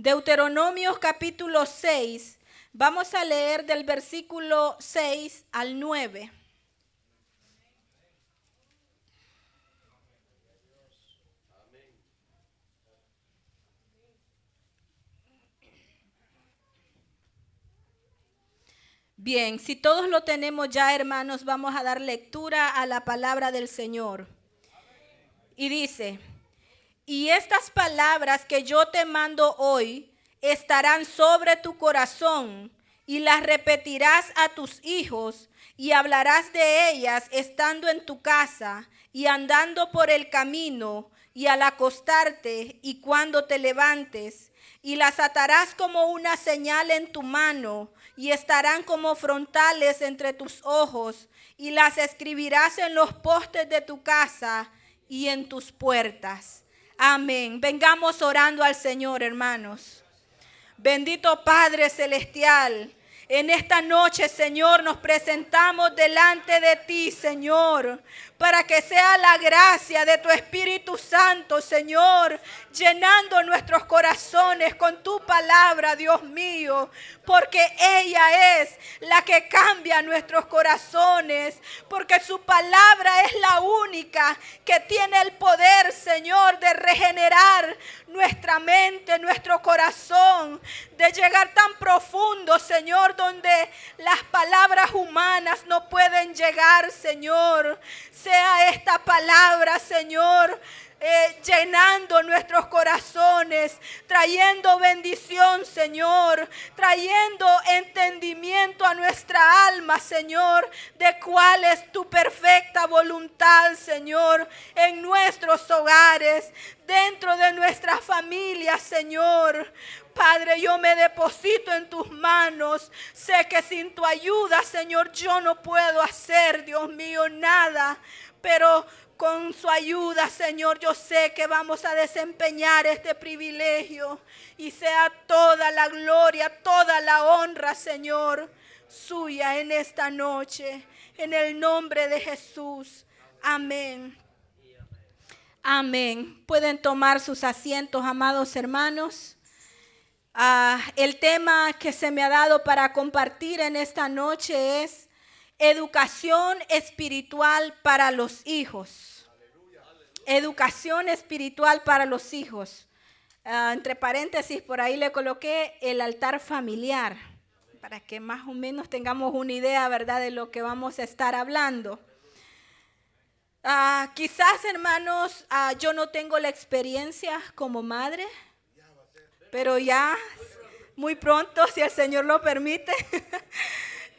Deuteronomios capítulo 6. Vamos a leer del versículo 6 al 9. Bien, si todos lo tenemos ya, hermanos, vamos a dar lectura a la palabra del Señor. Y dice: y estas palabras que yo te mando hoy estarán sobre tu corazón, y las repetirás a tus hijos, y hablarás de ellas estando en tu casa, y andando por el camino, y al acostarte, y cuando te levantes, y las atarás como una señal en tu mano, y estarán como frontales entre tus ojos, y las escribirás en los postes de tu casa y en tus puertas. Amén. Vengamos orando al Señor, hermanos. Bendito Padre Celestial, en esta noche, Señor, nos presentamos delante de ti, Señor, para que sea la gracia de tu Espíritu Santo, Señor, llenando nuestros corazones con tu palabra, Dios mío, porque ella es la que cambia nuestros corazones, porque su palabra es la única que tiene el poder, Señor, de regenerar nuestra mente, nuestro corazón, de llegar tan profundo, Señor, donde las palabras humanas no pueden llegar, Señor. Sea esta palabra, Señor, llenando nuestros corazones, trayendo bendición, Señor, trayendo entendimiento a nuestra alma, Señor, de cuál es tu perfecta voluntad, Señor, en nuestros hogares, dentro de nuestras familias, Señor. Padre, yo me deposito en tus manos. Sé que sin tu ayuda, Señor, yo no puedo hacer, Dios mío, nada. Pero con su ayuda, Señor, yo sé que vamos a desempeñar este privilegio. Y sea toda la gloria, toda la honra, Señor, suya en esta noche. En el nombre de Jesús. Amén. Amén. Pueden tomar sus asientos, amados hermanos. El tema que se me ha dado para compartir en esta noche es educación espiritual para los hijos. Educación espiritual para los hijos. Entre paréntesis, por ahí le coloqué el altar familiar, para que más o menos tengamos una idea, ¿verdad?, de lo que vamos a estar hablando. Quizás, hermanos, yo no tengo la experiencia como madre, pero ya muy pronto, si el Señor lo permite,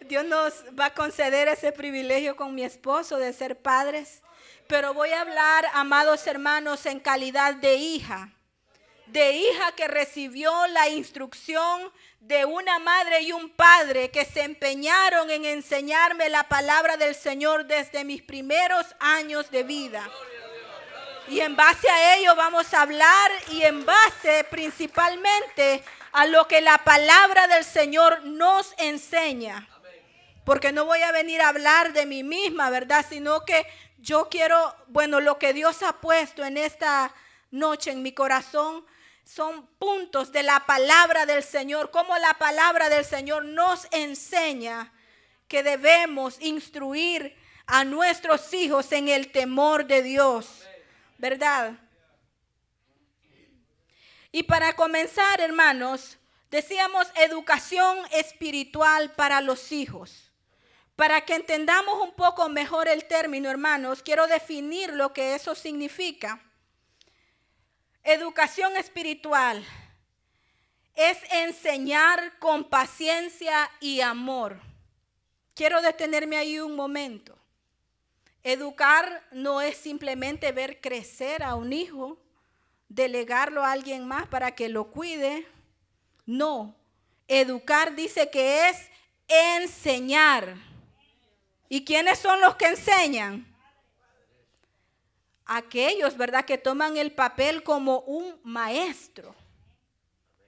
Dios nos va a conceder ese privilegio con mi esposo de ser padres. Pero voy a hablar, amados hermanos, en calidad de hija que recibió la instrucción de una madre y un padre que se empeñaron en enseñarme la palabra del Señor desde mis primeros años de vida. Y en base a ello vamos a hablar, y en base principalmente a lo que la palabra del Señor nos enseña. Porque no voy a venir a hablar de mí misma, ¿verdad? Sino que yo quiero, lo que Dios ha puesto en esta noche en mi corazón son puntos de la palabra del Señor. Cómo la palabra del Señor nos enseña que debemos instruir a nuestros hijos en el temor de Dios, ¿verdad? Y para comenzar, hermanos, decíamos educación espiritual para los hijos. Para que entendamos un poco mejor el término, hermanos, quiero definir lo que eso significa. Educación espiritual es enseñar con paciencia y amor. Quiero detenerme ahí un momento. Educar no es simplemente ver crecer a un hijo, delegarlo a alguien más para que lo cuide. No, educar dice que es enseñar. ¿Y quiénes son los que enseñan? Aquellos, ¿verdad?, que toman el papel como un maestro.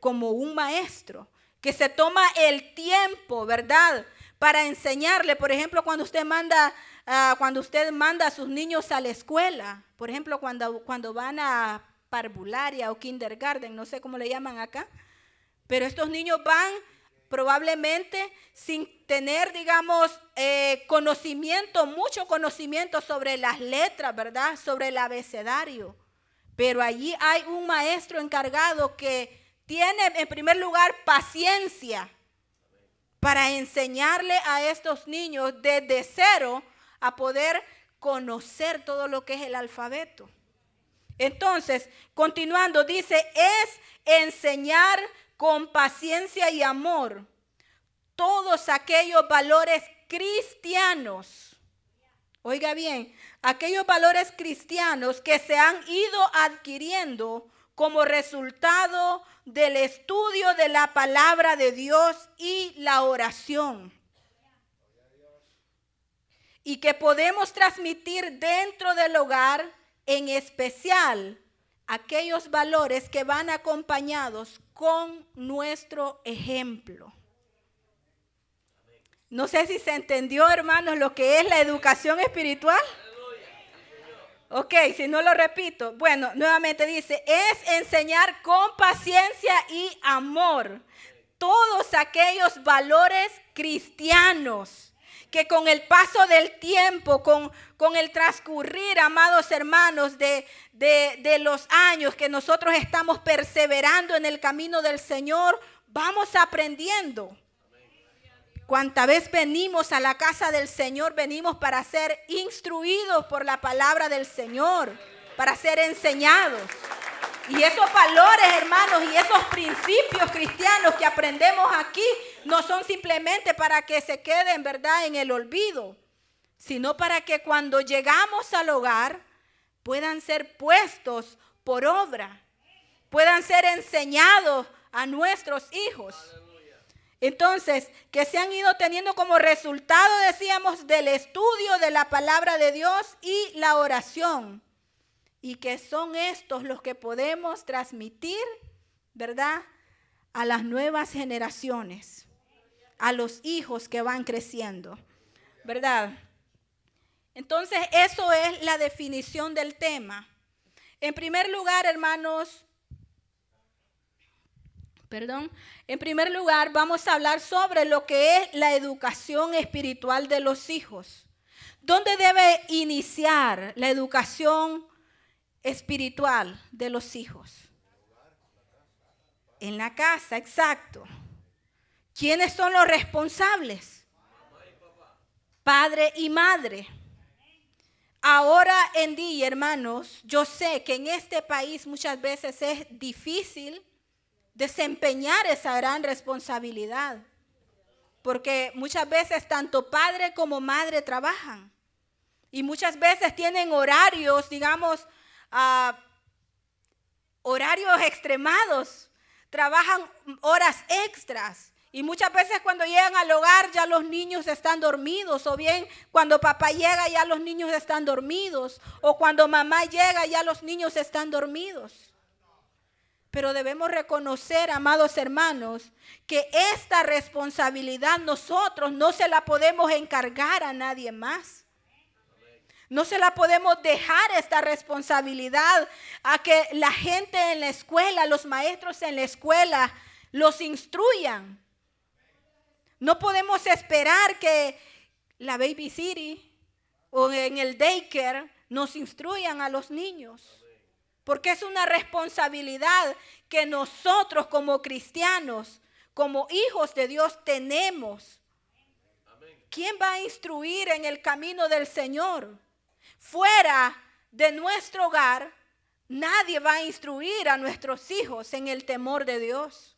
Como un maestro. Que se toma el tiempo, ¿verdad?, para enseñarle. Por ejemplo, cuando usted manda a sus niños a la escuela. Por ejemplo, cuando van a parvularia o kindergarten, no sé cómo le llaman acá. Pero estos niños van probablemente sin tener, digamos, mucho conocimiento sobre las letras, ¿verdad? Sobre el abecedario. Pero allí hay un maestro encargado que tiene en primer lugar paciencia para enseñarle a estos niños desde cero a poder conocer todo lo que es el alfabeto. Entonces, continuando, dice, es enseñar con paciencia y amor todos aquellos valores cristianos. Oiga bien, aquellos valores cristianos que se han ido adquiriendo como resultado del estudio de la palabra de Dios y la oración. Y que podemos transmitir dentro del hogar, en especial aquellos valores que van acompañados con nuestro ejemplo. No sé si se entendió, hermanos, lo que es la educación espiritual. Ok, si no lo repito. Bueno, nuevamente dice, es enseñar con paciencia y amor todos aquellos valores cristianos que con el paso del tiempo, con el transcurrir, amados hermanos, de los años que nosotros estamos perseverando en el camino del Señor, vamos aprendiendo. Cuanta vez venimos a la casa del Señor, venimos para ser instruidos por la palabra del Señor, para ser enseñados. Y esos valores, hermanos, y esos principios cristianos que aprendemos aquí, no son simplemente para que se queden, ¿verdad?, en el olvido, sino para que cuando llegamos al hogar puedan ser puestos por obra, puedan ser enseñados a nuestros hijos. Entonces, que se han ido teniendo como resultado, decíamos, del estudio de la palabra de Dios y la oración. Y que son estos los que podemos transmitir, ¿verdad?, a las nuevas generaciones, a los hijos que van creciendo, ¿verdad? Entonces, eso es la definición del tema. En primer lugar, hermanos, en primer lugar, vamos a hablar sobre lo que es la educación espiritual de los hijos. ¿Dónde debe iniciar la educación espiritual de los hijos? En la casa, exacto. ¿Quiénes son los responsables? Padre y madre. Ahora en día, hermanos, yo sé que en este país muchas veces es difícil desempeñar esa gran responsabilidad, porque muchas veces tanto padre como madre trabajan y muchas veces tienen horarios, digamos, horarios extremados, trabajan horas extras. Y muchas veces cuando llegan al hogar ya los niños están dormidos, o bien cuando papá llega ya los niños están dormidos, o cuando mamá llega ya los niños están dormidos. Pero debemos reconocer, amados hermanos, que esta responsabilidad nosotros no se la podemos encargar a nadie más. No se la podemos dejar esta responsabilidad a que la gente en la escuela, los maestros en la escuela, los instruyan. No podemos esperar que la baby city o en el daycare nos instruyan a los niños. Porque es una responsabilidad que nosotros como cristianos, como hijos de Dios tenemos. ¿Quién va a instruir en el camino del Señor? Fuera de nuestro hogar, nadie va a instruir a nuestros hijos en el temor de Dios.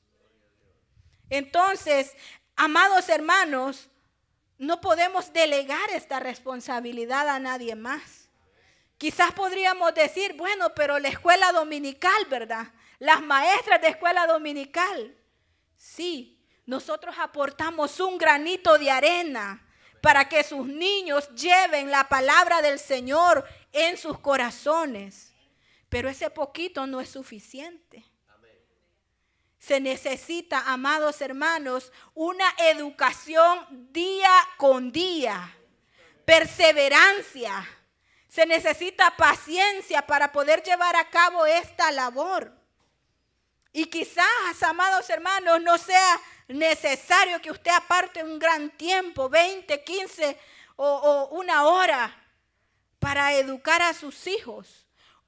Entonces, amados hermanos, no podemos delegar esta responsabilidad a nadie más. Quizás podríamos decir, bueno, pero la escuela dominical, ¿verdad? Las maestras de escuela dominical. Sí, nosotros aportamos un granito de arena para que sus niños lleven la palabra del Señor en sus corazones. Pero ese poquito no es suficiente. Se necesita, amados hermanos, una educación día con día, perseverancia. Se necesita paciencia para poder llevar a cabo esta labor. Y quizás, amados hermanos, no sea necesario que usted aparte un gran tiempo, 20, 15 o una hora para educar a sus hijos.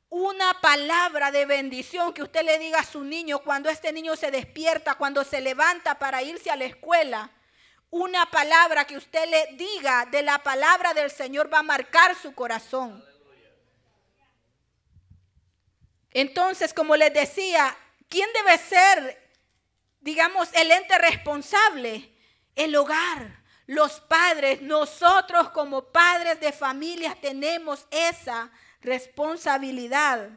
Una palabra de bendición que usted le diga a su niño cuando este niño se despierta, cuando se levanta para irse a la escuela. Una palabra que usted le diga de la palabra del Señor va a marcar su corazón. Entonces, como les decía, ¿quién debe ser, digamos, el ente responsable? El hogar, los padres. Nosotros como padres de familias tenemos esa responsabilidad.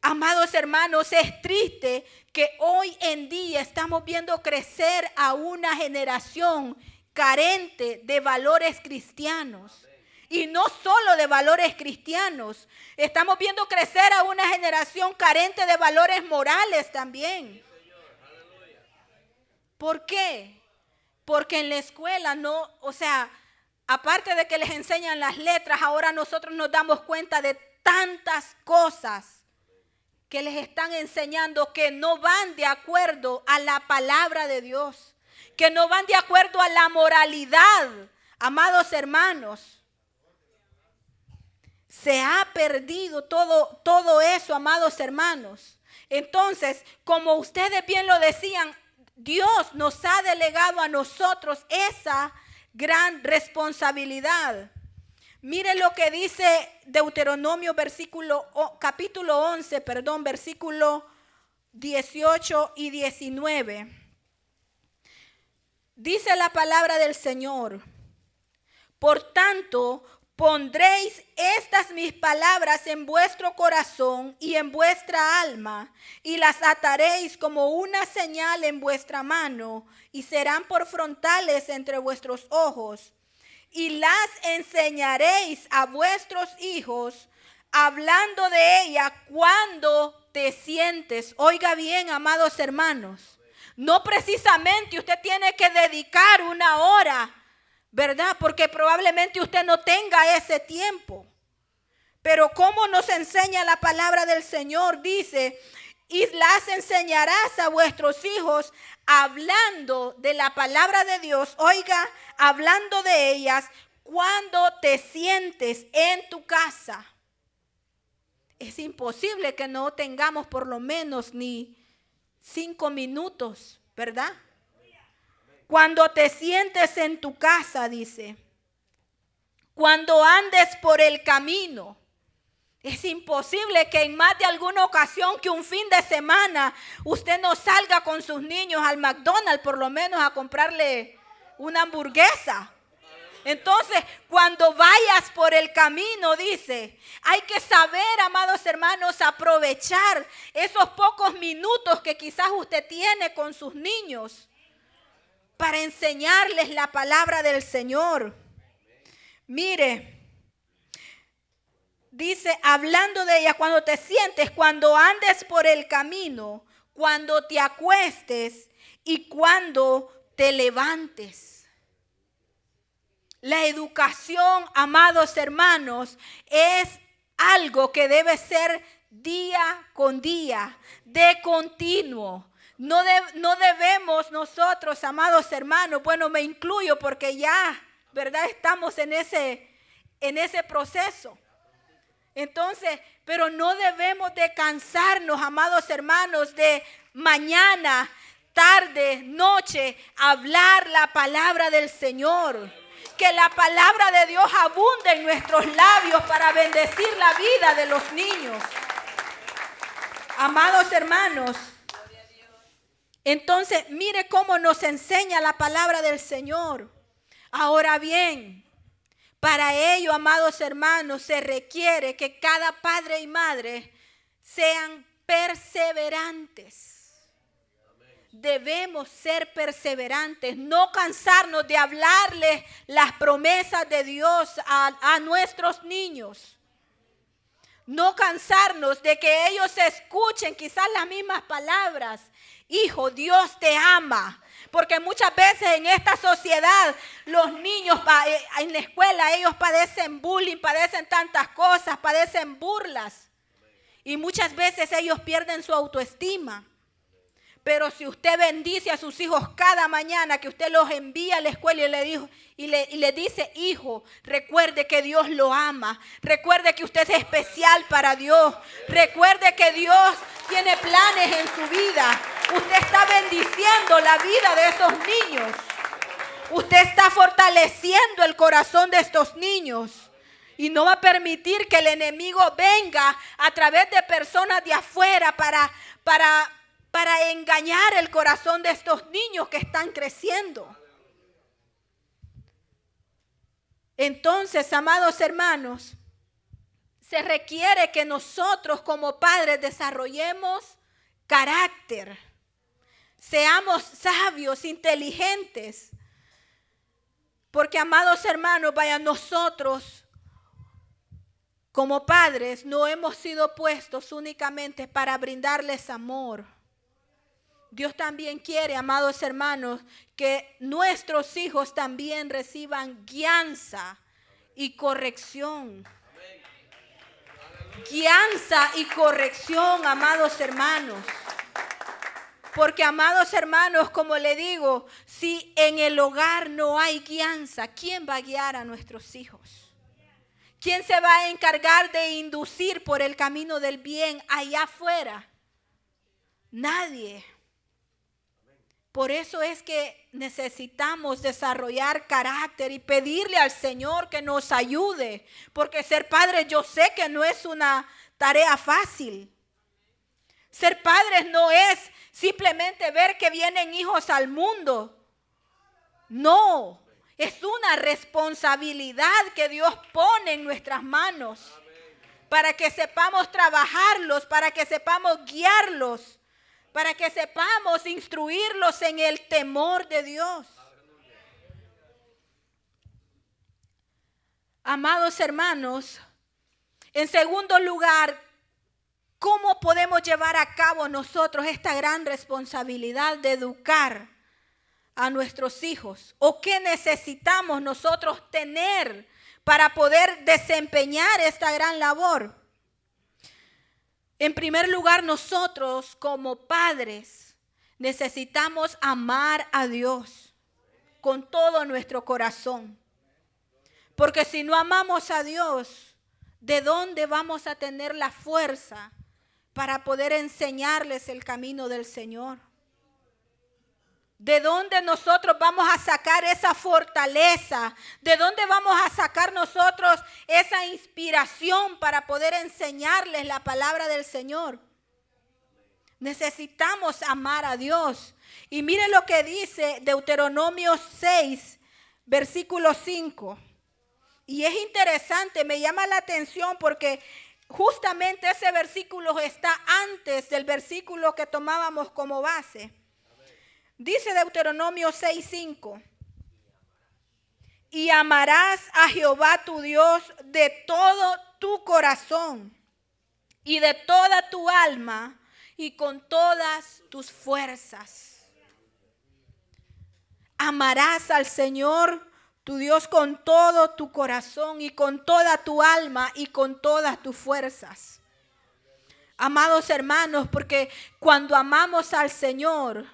Amados hermanos, es triste que hoy en día estamos viendo crecer a una generación carente de valores cristianos. Y no solo de valores cristianos, estamos viendo crecer a una generación carente de valores morales también. ¿Por qué? Porque en la escuela no, aparte de que les enseñan las letras, ahora nosotros nos damos cuenta de tantas cosas que les están enseñando que no van de acuerdo a la palabra de Dios, que no van de acuerdo a la moralidad, amados hermanos. Se ha perdido todo eso, amados hermanos. Entonces, como ustedes bien lo decían, Dios nos ha delegado a nosotros esa gran responsabilidad. Mire lo que dice Deuteronomio capítulo 11, versículo 18 y 19. Dice la palabra del Señor: por tanto, pondréis estas mis palabras en vuestro corazón y en vuestra alma, y las ataréis como una señal en vuestra mano, y serán por frontales entre vuestros ojos. Y las enseñaréis a vuestros hijos, hablando de ella cuando te sientes. Oiga bien, amados hermanos, no precisamente usted tiene que dedicar una hora, ¿verdad? Porque probablemente usted no tenga ese tiempo. Pero ¿cómo nos enseña la palabra del Señor? Dice: y las enseñarás a vuestros hijos, hablando de la palabra de Dios. Oiga, hablando de ellas cuando te sientes en tu casa. Es imposible que no tengamos por lo menos ni 5 minutos, ¿verdad? Cuando te sientes en tu casa, dice. Cuando andes por el camino. Es imposible que en más de alguna ocasión, que un fin de semana, usted no salga con sus niños al McDonald's por lo menos a comprarle una hamburguesa. Entonces, cuando vayas por el camino, dice, hay que saber, amados hermanos, aprovechar esos pocos minutos que quizás usted tiene con sus niños para enseñarles la palabra del Señor. Mire, dice, hablando de ella cuando te sientes, cuando andes por el camino, cuando te acuestes y cuando te levantes. La educación, amados hermanos, es algo que debe ser día con día, de continuo. No debemos nosotros, amados hermanos, bueno, me incluyo porque ya, ¿verdad? Estamos en ese proceso. Entonces, pero no debemos de cansarnos, amados hermanos, de mañana, tarde, noche, hablar la palabra del Señor. Que la palabra de Dios abunde en nuestros labios para bendecir la vida de los niños. Amados hermanos, entonces mire cómo nos enseña la palabra del Señor. Ahora bien, para ello, amados hermanos, se requiere que cada padre y madre sean perseverantes. Debemos ser perseverantes, no cansarnos de hablarles las promesas de Dios a nuestros niños. No cansarnos de que ellos escuchen quizás las mismas palabras. Hijo, Dios te ama. Porque muchas veces en esta sociedad los niños en la escuela ellos padecen bullying, padecen tantas cosas, padecen burlas. Y muchas veces ellos pierden su autoestima. Pero si usted bendice a sus hijos cada mañana, que usted los envía a la escuela y le dice, hijo, recuerde que Dios lo ama. Recuerde que usted es especial para Dios. Recuerde que Dios tiene planes en su vida. Usted está bendiciendo la vida de esos niños. Usted está fortaleciendo el corazón de estos niños. Y no va a permitir que el enemigo venga a través de personas de afuera para engañar el corazón de estos niños que están creciendo. Entonces, amados hermanos, se requiere que nosotros como padres desarrollemos carácter, seamos sabios, inteligentes. Porque, amados hermanos, nosotros como padres no hemos sido puestos únicamente para brindarles amor. Dios también quiere, amados hermanos, que nuestros hijos también reciban guianza y corrección. Guianza y corrección, amados hermanos. Porque, amados hermanos, como le digo, si en el hogar no hay guianza, ¿quién va a guiar a nuestros hijos? ¿Quién se va a encargar de inducir por el camino del bien allá afuera? Nadie. Por eso es que necesitamos desarrollar carácter y pedirle al Señor que nos ayude. Porque ser padre, yo sé que no es una tarea fácil. Ser padres no es simplemente ver que vienen hijos al mundo. No, es una responsabilidad que Dios pone en nuestras manos. Para que sepamos trabajarlos, para que sepamos guiarlos. Para que sepamos instruirlos en el temor de Dios. Amados hermanos, en segundo lugar, ¿cómo podemos llevar a cabo nosotros esta gran responsabilidad de educar a nuestros hijos? ¿O qué necesitamos nosotros tener para poder desempeñar esta gran labor? En primer lugar, nosotros como padres necesitamos amar a Dios con todo nuestro corazón. Porque si no amamos a Dios, ¿de dónde vamos a tener la fuerza para poder enseñarles el camino del Señor? ¿De dónde nosotros vamos a sacar esa fortaleza? ¿De dónde vamos a sacar nosotros esa inspiración para poder enseñarles la palabra del Señor? Necesitamos amar a Dios. Y mire lo que dice Deuteronomio 6, versículo 5. Y es interesante, me llama la atención porque justamente ese versículo está antes del versículo que tomábamos como base. Dice Deuteronomio 6:5. Y amarás a Jehová tu Dios de todo tu corazón y de toda tu alma y con todas tus fuerzas. Amarás al Señor tu Dios con todo tu corazón y con toda tu alma y con todas tus fuerzas. Amados hermanos, porque cuando amamos al Señor,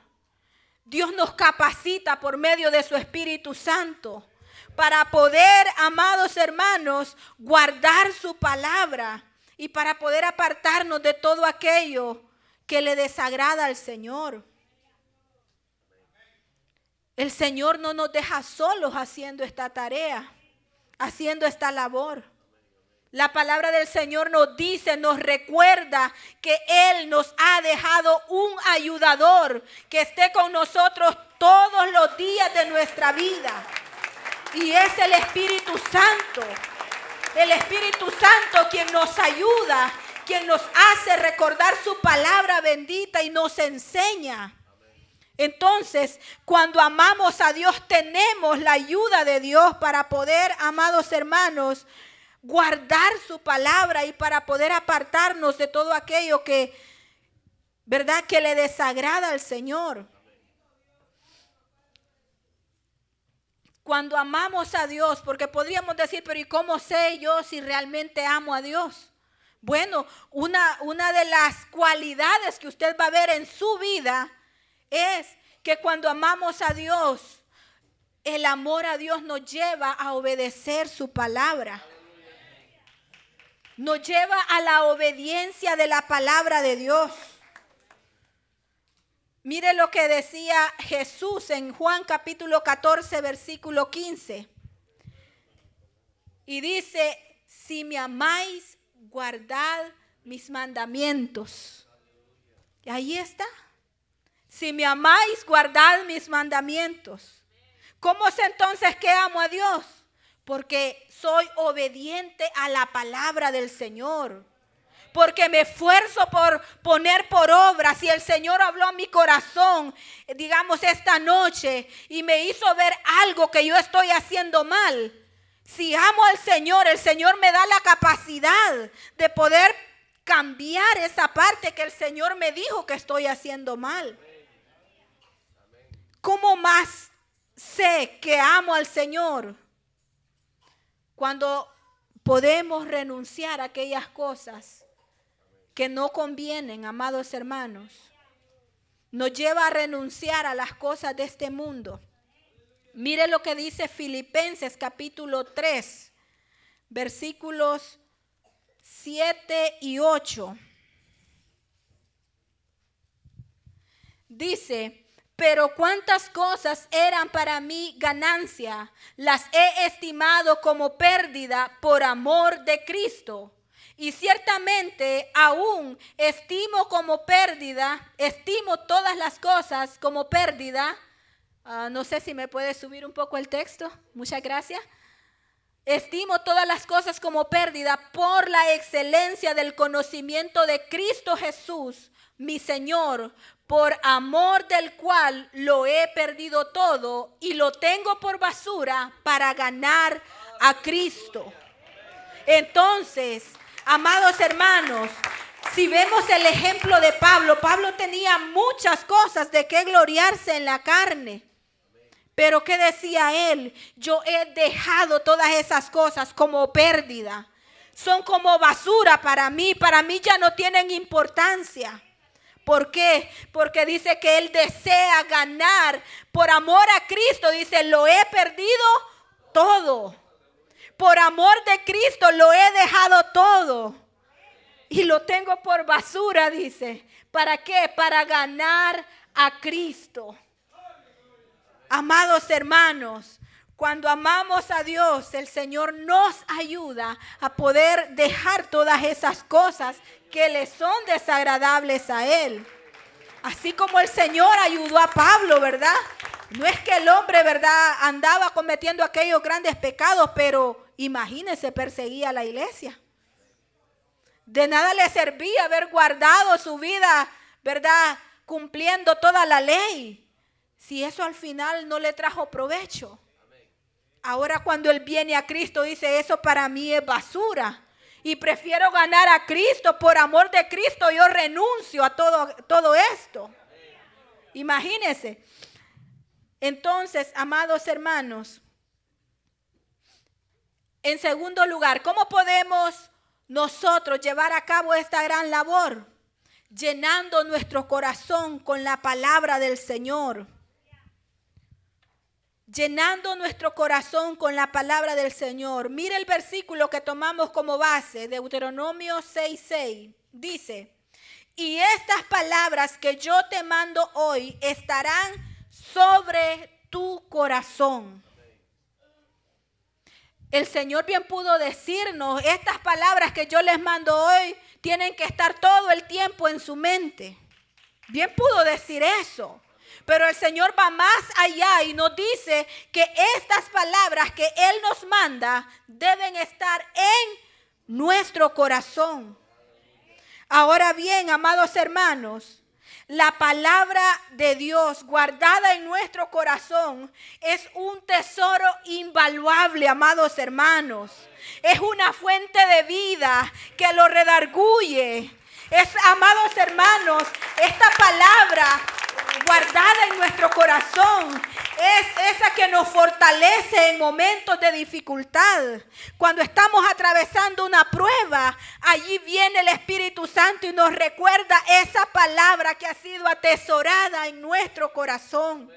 Dios nos capacita por medio de su Espíritu Santo para poder, amados hermanos, guardar su palabra y para poder apartarnos de todo aquello que le desagrada al Señor. El Señor no nos deja solos haciendo esta tarea, haciendo esta labor. La palabra del Señor nos dice, nos recuerda que Él nos ha dejado un ayudador que esté con nosotros todos los días de nuestra vida. Y es el Espíritu Santo. El Espíritu Santo quien nos ayuda, quien nos hace recordar su palabra bendita y nos enseña. Entonces, cuando amamos a Dios, tenemos la ayuda de Dios para poder, amados hermanos, guardar su palabra y para poder apartarnos de todo aquello que, ¿verdad?, que le desagrada al Señor. Cuando amamos a Dios, porque podríamos decir, pero ¿y cómo sé yo si realmente amo a Dios? Bueno, una de las cualidades que usted va a ver en su vida es que cuando amamos a Dios, el amor a Dios nos lleva a obedecer su palabra. Nos lleva a la obediencia de la palabra de Dios. Mire lo que decía Jesús en Juan capítulo 14, versículo 15. Y dice, si me amáis, guardad mis mandamientos. Y ahí está. Si me amáis, guardad mis mandamientos. ¿Cómo es entonces que amo a Dios? Porque soy obediente a la palabra del Señor. Porque me esfuerzo por poner por obra. Si el Señor habló a mi corazón, digamos esta noche, y me hizo ver algo que yo estoy haciendo mal. Si amo al Señor, el Señor me da la capacidad de poder cambiar esa parte que el Señor me dijo que estoy haciendo mal. ¿Cómo más sé que amo al Señor? Cuando podemos renunciar a aquellas cosas que no convienen, amados hermanos. Nos lleva a renunciar a las cosas de este mundo. Mire lo que dice Filipenses capítulo 3, versículos 7 y 8. Dice, pero cuántas cosas eran para mí ganancia, las he estimado como pérdida por amor de Cristo. Y ciertamente aún estimo todas las cosas como pérdida. No sé si me puede subir un poco el texto. Muchas gracias. Estimo todas las cosas como pérdida por la excelencia del conocimiento de Cristo Jesús, mi Señor, por amor del cual lo he perdido todo y lo tengo por basura para ganar a Cristo. Entonces, amados hermanos, si vemos el ejemplo de Pablo, Pablo tenía muchas cosas de qué gloriarse en la carne. Pero ¿qué decía él? Yo he dejado todas esas cosas como pérdida. Son como basura para mí ya no tienen importancia. ¿Por qué? Porque dice que él desea ganar por amor a Cristo. Dice, lo he perdido todo. Por amor de Cristo lo he dejado todo. Y lo tengo por basura, dice. ¿Para qué? Para ganar a Cristo. Amados hermanos, cuando amamos a Dios, el Señor nos ayuda a poder dejar todas esas cosas que le son desagradables a Él. Así como el Señor ayudó a Pablo, ¿verdad? No es que el hombre, ¿verdad?, andaba cometiendo aquellos grandes pecados, pero imagínense, perseguía a la iglesia. De nada le servía haber guardado su vida, ¿verdad?, cumpliendo toda la ley, si eso al final no le trajo provecho. Ahora cuando él viene a Cristo dice, eso para mí es basura. Y prefiero ganar a Cristo. Por amor de Cristo yo renuncio a todo esto. Imagínense. Entonces, amados hermanos, en segundo lugar, ¿cómo podemos nosotros llevar a cabo esta gran labor? Llenando nuestro corazón con la palabra del Señor. Llenando nuestro corazón con la palabra del Señor. Mire el versículo que tomamos como base, Deuteronomio 6:6. Dice, y estas palabras que yo te mando hoy estarán sobre tu corazón. El Señor bien pudo decirnos, estas palabras que yo les mando hoy tienen que estar todo el tiempo en su mente. Bien pudo decir eso. Pero el Señor va más allá y nos dice que estas palabras que Él nos manda deben estar en nuestro corazón. Ahora bien, amados hermanos, la palabra de Dios guardada en nuestro corazón es un tesoro invaluable, amados hermanos. Es una fuente de vida que lo redarguye. Amados hermanos, esta palabra guardada en nuestro corazón es esa que nos fortalece en momentos de dificultad. Cuando estamos atravesando una prueba, allí viene el Espíritu Santo y nos recuerda esa palabra que ha sido atesorada en nuestro corazón.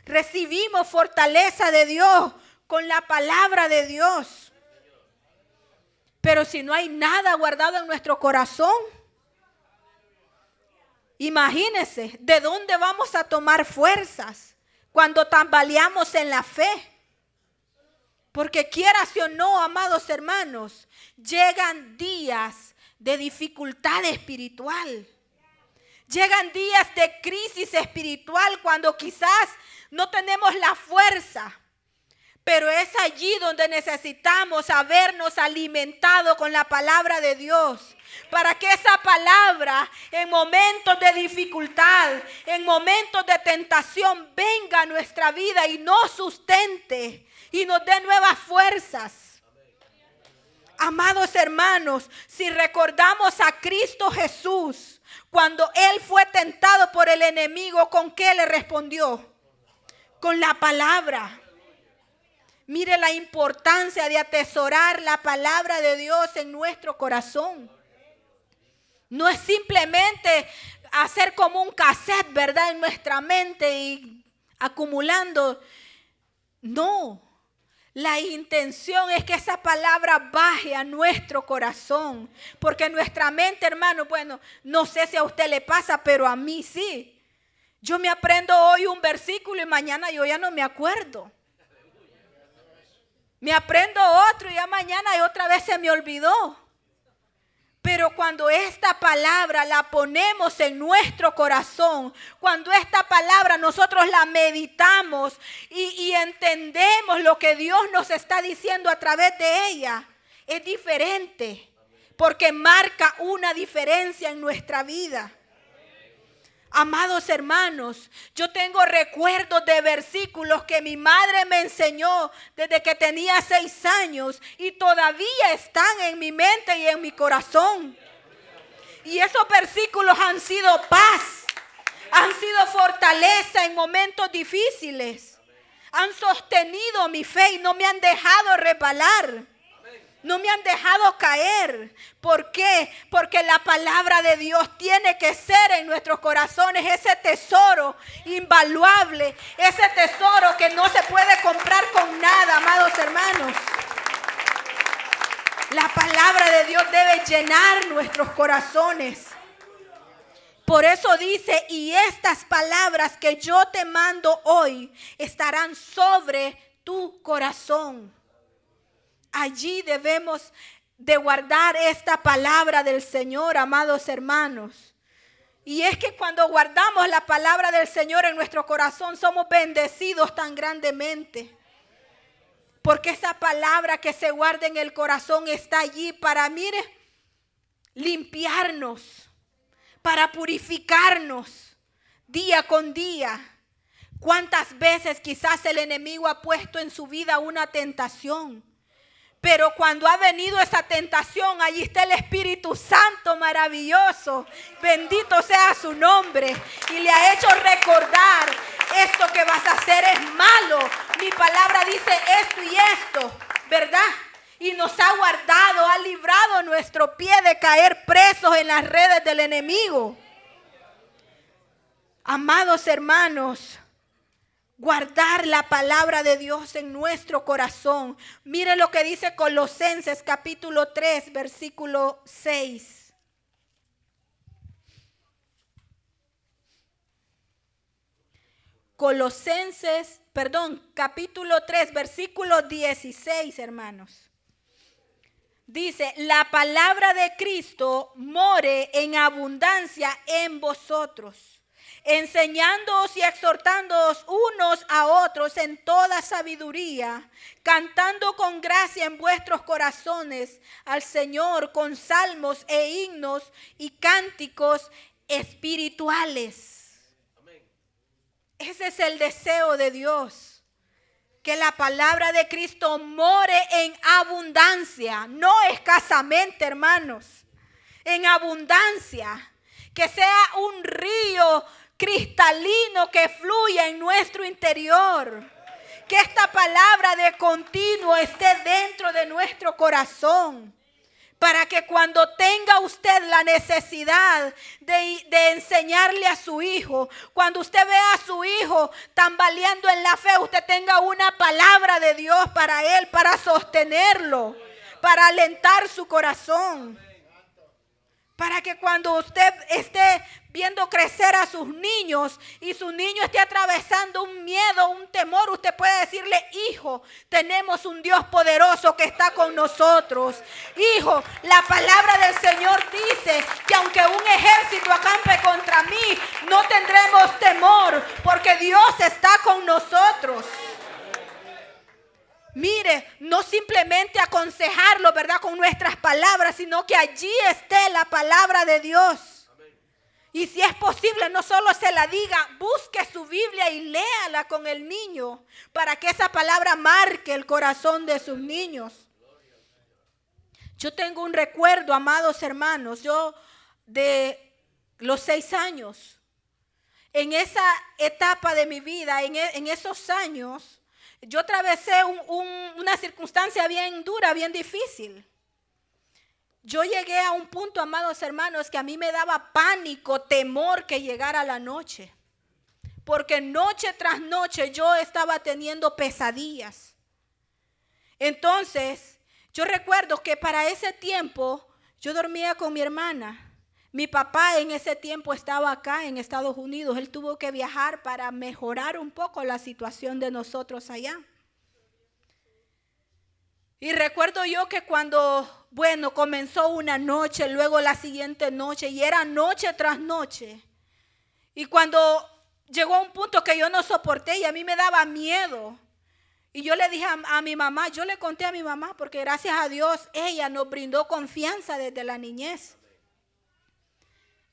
Recibimos fortaleza de Dios con la palabra de Dios. Pero si no hay nada guardado en nuestro corazón, imagínense, ¿de dónde vamos a tomar fuerzas cuando tambaleamos en la fe? Porque quieras o no, amados hermanos, llegan días de dificultad espiritual. Llegan días de crisis espiritual cuando quizás no tenemos la fuerza. Pero es allí donde necesitamos habernos alimentado con la palabra de Dios. Para que esa palabra en momentos de dificultad, en momentos de tentación, venga a nuestra vida y nos sustente y nos dé nuevas fuerzas. Amados hermanos, si recordamos a Cristo Jesús, cuando Él fue tentado por el enemigo, ¿con qué le respondió? Con la palabra. Mire la importancia de atesorar la palabra de Dios en nuestro corazón. No es simplemente hacer como un cassette, ¿verdad? En nuestra mente y acumulando. No. La intención es que esa palabra baje a nuestro corazón. Porque nuestra mente, hermano, bueno, no sé si a usted le pasa, pero a mí sí. Yo me aprendo hoy un versículo y mañana yo ya no me acuerdo. Me aprendo otro y ya mañana y otra vez se me olvidó. Pero cuando esta palabra la ponemos en nuestro corazón, cuando esta palabra nosotros la meditamos y entendemos lo que Dios nos está diciendo a través de ella, es diferente. Porque marca una diferencia en nuestra vida. Amados hermanos, yo tengo recuerdos de versículos que mi madre me enseñó desde que tenía 6 años y todavía están en mi mente y en mi corazón. Y esos versículos han sido paz, han sido fortaleza en momentos difíciles. Han sostenido mi fe y no me han dejado resbalar. No me han dejado caer. ¿Por qué? Porque la palabra de Dios tiene que ser en nuestros corazones ese tesoro invaluable, ese tesoro que no se puede comprar con nada, amados hermanos. La palabra de Dios debe llenar nuestros corazones. Por eso dice, y estas palabras que yo te mando hoy estarán sobre tu corazón. Allí debemos de guardar esta palabra del Señor, amados hermanos. Y es que cuando guardamos la palabra del Señor en nuestro corazón, somos bendecidos tan grandemente. Porque esa palabra que se guarda en el corazón está allí para, mire, limpiarnos, para purificarnos día con día. ¿Cuántas veces quizás el enemigo ha puesto en su vida una tentación? Pero cuando ha venido esa tentación, allí está el Espíritu Santo maravilloso. Bendito sea su nombre. Y le ha hecho recordar, esto que vas a hacer es malo. Mi palabra dice esto y esto, ¿verdad? Y nos ha guardado, ha librado nuestro pie de caer presos en las redes del enemigo. Amados hermanos, guardar la palabra de Dios en nuestro corazón. Mire lo que dice Colosenses capítulo 3, versículo 6. Capítulo 3, versículo 16, hermanos. Dice, la palabra de Cristo more en abundancia en vosotros, enseñándoos y exhortándoos unos a otros en toda sabiduría, cantando con gracia en vuestros corazones al Señor con salmos e himnos y cánticos espirituales. Amén. Ese es el deseo de Dios, que la palabra de Cristo more en abundancia, no escasamente, hermanos, en abundancia, que sea un río cristalino que fluya en nuestro interior. Que esta palabra de continuo esté dentro de nuestro corazón. Para que cuando tenga usted la necesidad de enseñarle a su hijo, cuando usted vea a su hijo tambaleando en la fe, usted tenga una palabra de Dios para él, para sostenerlo, para alentar su corazón. Para que cuando usted esté viendo crecer a sus niños y su niño esté atravesando un miedo, un temor, usted puede decirle: hijo, tenemos un Dios poderoso que está con nosotros. Hijo, la palabra del Señor dice que aunque un ejército acampe contra mí, no tendremos temor porque Dios está con nosotros. Mire, no simplemente aconsejarlo, ¿verdad?, con nuestras palabras, sino que allí esté la palabra de Dios. Y si es posible, no solo se la diga, busque su Biblia y léala con el niño para que esa palabra marque el corazón de sus niños. Yo tengo un recuerdo, amados hermanos, yo de los 6 años, en esa etapa de mi vida, en esos años, yo atravesé una circunstancia bien dura, bien difícil. Yo llegué a un punto, amados hermanos, que a mí me daba pánico, temor que llegara la noche. Porque noche tras noche yo estaba teniendo pesadillas. Entonces, yo recuerdo que para ese tiempo yo dormía con mi hermana. Mi papá en ese tiempo estaba acá en Estados Unidos. Él tuvo que viajar para mejorar un poco la situación de nosotros allá. Y recuerdo yo que cuando, comenzó una noche, luego la siguiente noche, y era noche tras noche. Y cuando llegó un punto que yo no soporté y a mí me daba miedo. Y yo le dije a mi mamá, yo le conté a mi mamá, porque gracias a Dios ella nos brindó confianza desde la niñez.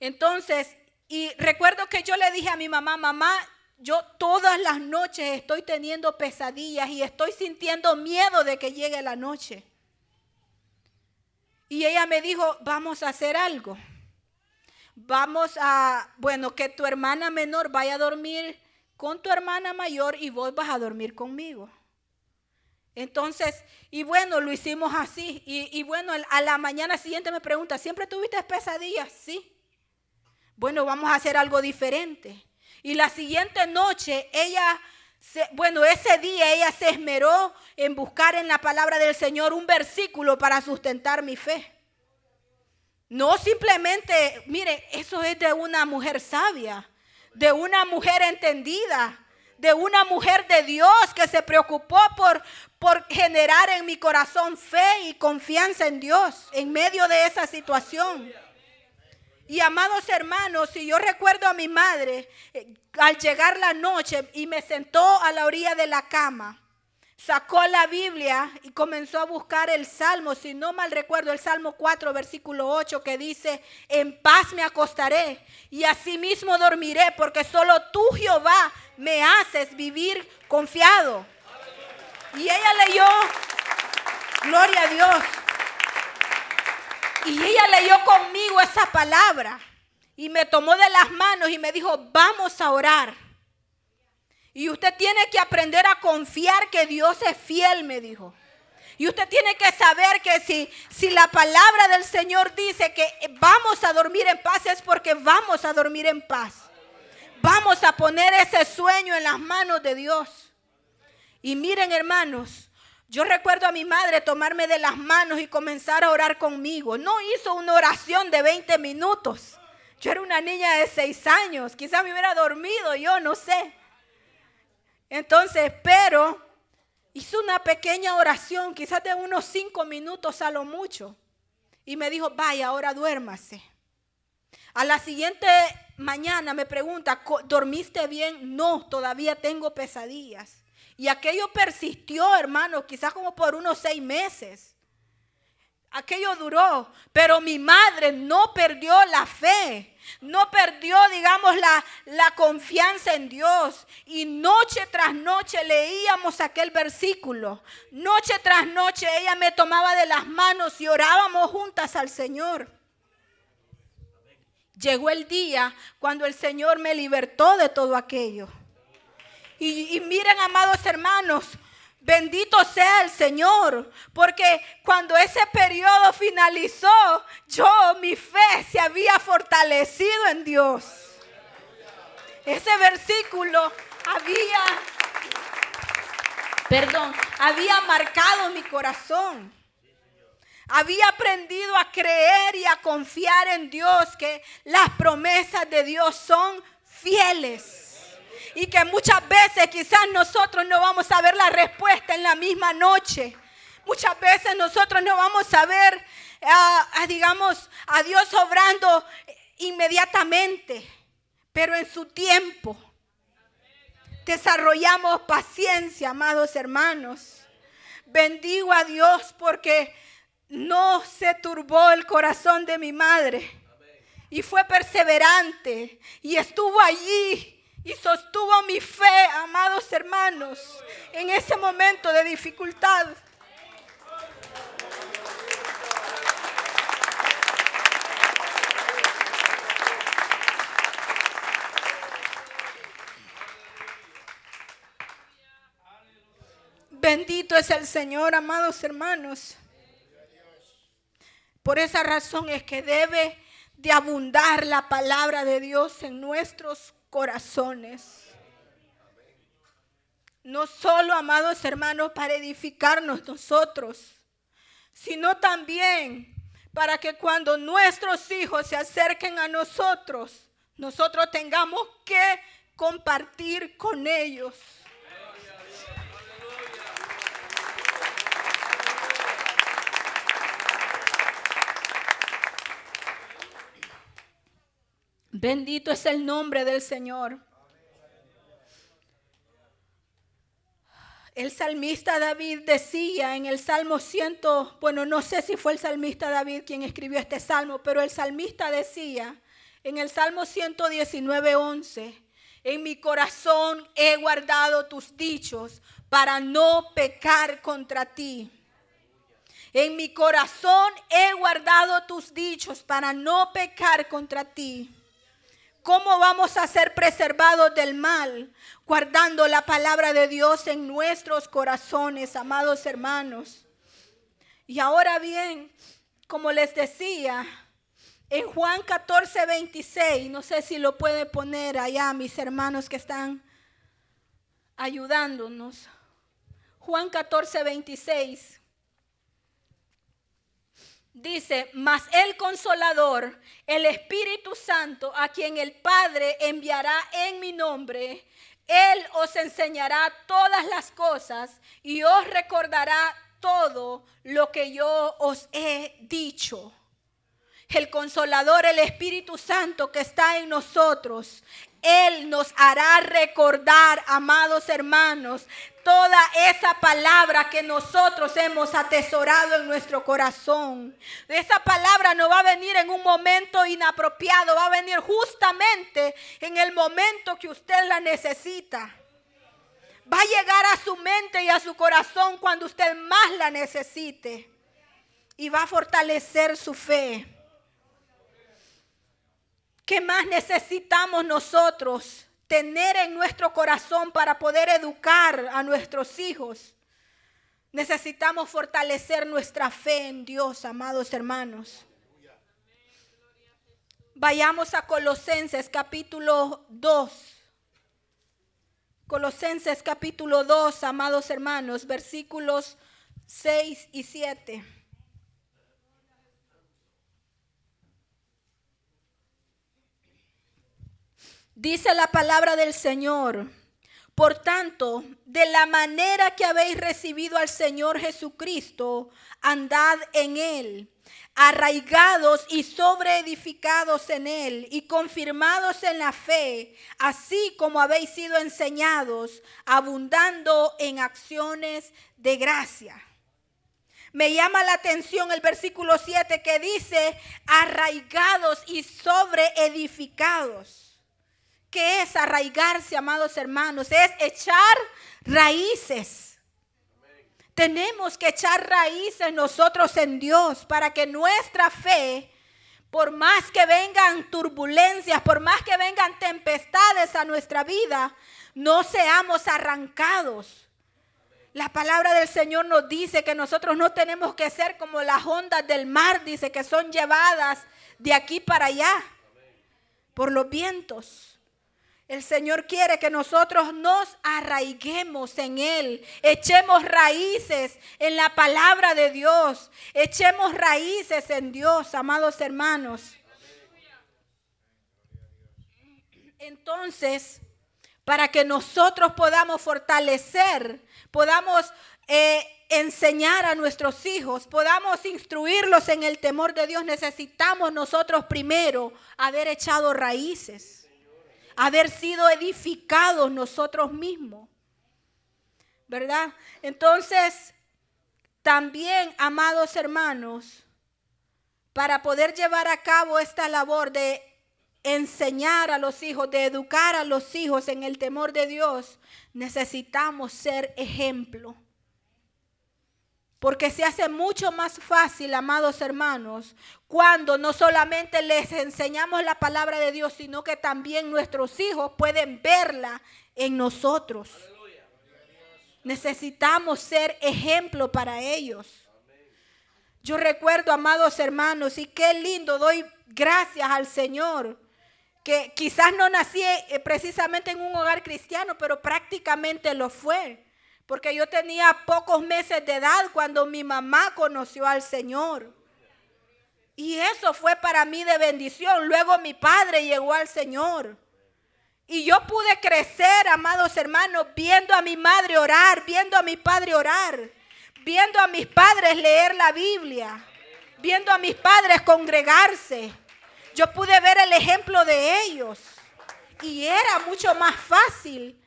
Entonces, y recuerdo que yo le dije a mi mamá: mamá, yo todas las noches estoy teniendo pesadillas y estoy sintiendo miedo de que llegue la noche. Y ella me dijo: vamos a hacer algo. Vamos a, que tu hermana menor vaya a dormir con tu hermana mayor y vos vas a dormir conmigo. Entonces, lo hicimos así. Y a la mañana siguiente me pregunta: ¿siempre tuviste pesadillas? Sí. Vamos a hacer algo diferente. Y la siguiente noche ese día ella se esmeró en buscar en la palabra del Señor un versículo para sustentar mi fe. No simplemente, mire, eso es de una mujer sabia, de una mujer entendida, de una mujer de Dios que se preocupó por generar en mi corazón fe y confianza en Dios en medio de esa situación. Y amados hermanos, si yo recuerdo a mi madre, al llegar la noche y me sentó a la orilla de la cama, sacó la Biblia y comenzó a buscar el Salmo, si no mal recuerdo, el Salmo 4, versículo 8, que dice: en paz me acostaré y asimismo dormiré, porque solo tú, Jehová, me haces vivir confiado. Y ella leyó, gloria a Dios. Y ella leyó conmigo esa palabra y me tomó de las manos y me dijo: vamos a orar. Y usted tiene que aprender a confiar que Dios es fiel, me dijo. Y usted tiene que saber que si la palabra del Señor dice que vamos a dormir en paz, es porque vamos a dormir en paz. Vamos a poner ese sueño en las manos de Dios. Y miren, hermanos, yo recuerdo a mi madre tomarme de las manos y comenzar a orar conmigo. No hizo una oración de 20 minutos. Yo era una niña de 6 años. Quizás me hubiera dormido, yo no sé. Entonces, pero hizo una pequeña oración, quizás de unos 5 minutos a lo mucho. Y me dijo: vaya, ahora duérmase. A la siguiente mañana me pregunta: ¿dormiste bien? No, todavía tengo pesadillas. Y aquello persistió, hermano, quizás como por unos 6 meses. Aquello duró, pero mi madre no perdió la fe, no perdió, digamos, la confianza en Dios. Y noche tras noche leíamos aquel versículo. Noche tras noche ella me tomaba de las manos y orábamos juntas al Señor. Llegó el día cuando el Señor me libertó de todo aquello. Y miren, amados hermanos, bendito sea el Señor, porque cuando ese periodo finalizó, mi fe se había fortalecido en Dios. Ese versículo había marcado mi corazón. Había aprendido a creer y a confiar en Dios, que las promesas de Dios son fieles. Y que muchas veces quizás nosotros no vamos a ver la respuesta en la misma noche. Muchas veces nosotros no vamos a ver, a Dios obrando inmediatamente. Pero en su tiempo desarrollamos paciencia, amados hermanos. Bendigo a Dios porque no se turbó el corazón de mi madre. Y fue perseverante y estuvo allí. Y sostuvo mi fe, amados hermanos, en ese momento de dificultad. Bendito es el Señor, amados hermanos. Por esa razón es que debe de abundar la palabra de Dios en nuestros corazones. No solo, amados hermanos, para edificarnos nosotros, sino también para que cuando nuestros hijos se acerquen a nosotros, nosotros tengamos que compartir con ellos. Bendito es el nombre del Señor. El salmista David decía en el Salmo 100, no sé si fue el salmista David quien escribió este salmo, pero el salmista decía en el Salmo 119:11, en mi corazón he guardado tus dichos para no pecar contra ti. En mi corazón he guardado tus dichos para no pecar contra ti. ¿Cómo vamos a ser preservados del mal? Guardando la palabra de Dios en nuestros corazones, amados hermanos. Y ahora bien, como les decía, en Juan 14:26, no sé si lo pueden poner allá mis hermanos que están ayudándonos. Juan 14:26. Dice, mas el Consolador, el Espíritu Santo, a quien el Padre enviará en mi nombre, Él os enseñará todas las cosas y os recordará todo lo que yo os he dicho. El Consolador, el Espíritu Santo que está en nosotros, Él nos hará recordar, amados hermanos, toda esa palabra que nosotros hemos atesorado en nuestro corazón. Esa palabra no va a venir en un momento inapropiado, va a venir justamente en el momento que usted la necesita. Va a llegar a su mente y a su corazón cuando usted más la necesite. Y va a fortalecer su fe. ¿Qué más necesitamos nosotros tener en nuestro corazón para poder educar a nuestros hijos? Necesitamos fortalecer nuestra fe en Dios, amados hermanos. Vayamos a Colosenses capítulo 2. Colosenses capítulo 2, amados hermanos, versículos 6 y 7. Dice la palabra del Señor: por tanto, de la manera que habéis recibido al Señor Jesucristo, andad en Él, arraigados y sobreedificados en Él y confirmados en la fe, así como habéis sido enseñados, abundando en acciones de gracia. Me llama la atención el versículo 7 que dice arraigados y sobreedificados. ¿Qué es arraigarse, amados hermanos? Es echar raíces. Tenemos que echar raíces nosotros en Dios para que nuestra fe Por más que vengan turbulencias, por más que vengan tempestades a nuestra vida, no seamos arrancados. La palabra del Señor nos dice que nosotros no tenemos que ser como las ondas del mar, dice, que son llevadas de aquí para allá por los vientos. El Señor quiere que nosotros nos arraiguemos en Él, echemos raíces en la palabra de Dios, echemos raíces en Dios, amados hermanos. Entonces, para que nosotros podamos fortalecer, podamos enseñar a nuestros hijos, podamos instruirlos en el temor de Dios, necesitamos nosotros primero haber echado raíces. Haber sido edificados nosotros mismos, ¿verdad? Entonces, también, amados hermanos, para poder llevar a cabo esta labor de enseñar a los hijos, de educar a los hijos en el temor de Dios, necesitamos ser ejemplo. Porque se hace mucho más fácil, amados hermanos, cuando no solamente les enseñamos la palabra de Dios, sino que también nuestros hijos pueden verla en nosotros. Aleluya. Necesitamos ser ejemplo para ellos. Yo recuerdo, amados hermanos, y qué lindo, doy gracias al Señor, que quizás no nací precisamente en un hogar cristiano, pero prácticamente lo fue. Porque yo tenía pocos meses de edad cuando mi mamá conoció al Señor. Y eso fue para mí de bendición. Luego mi padre llegó al Señor. Y yo pude crecer, amados hermanos, viendo a mi madre orar, viendo a mi padre orar, viendo a mis padres leer la Biblia, viendo a mis padres congregarse. Yo pude ver el ejemplo de ellos. Y era mucho más fácil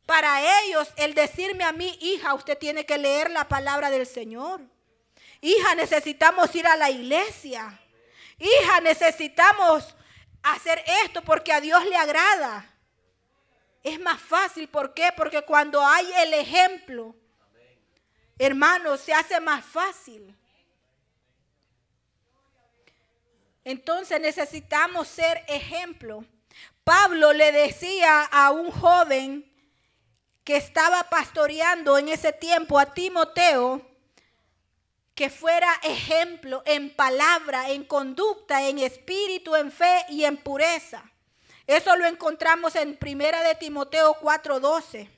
para ellos el decirme a mí: hija, usted tiene que leer la palabra del Señor. Hija, necesitamos ir a la iglesia. Hija, necesitamos hacer esto porque a Dios le agrada. Es más fácil, ¿por qué? Porque cuando hay el ejemplo, hermanos, se hace más fácil. Entonces necesitamos ser ejemplo. Pablo le decía a un joven que estaba pastoreando en ese tiempo, a Timoteo, que fuera ejemplo en palabra, en conducta, en espíritu, en fe y en pureza. Eso lo encontramos en 1 de Timoteo 4:12.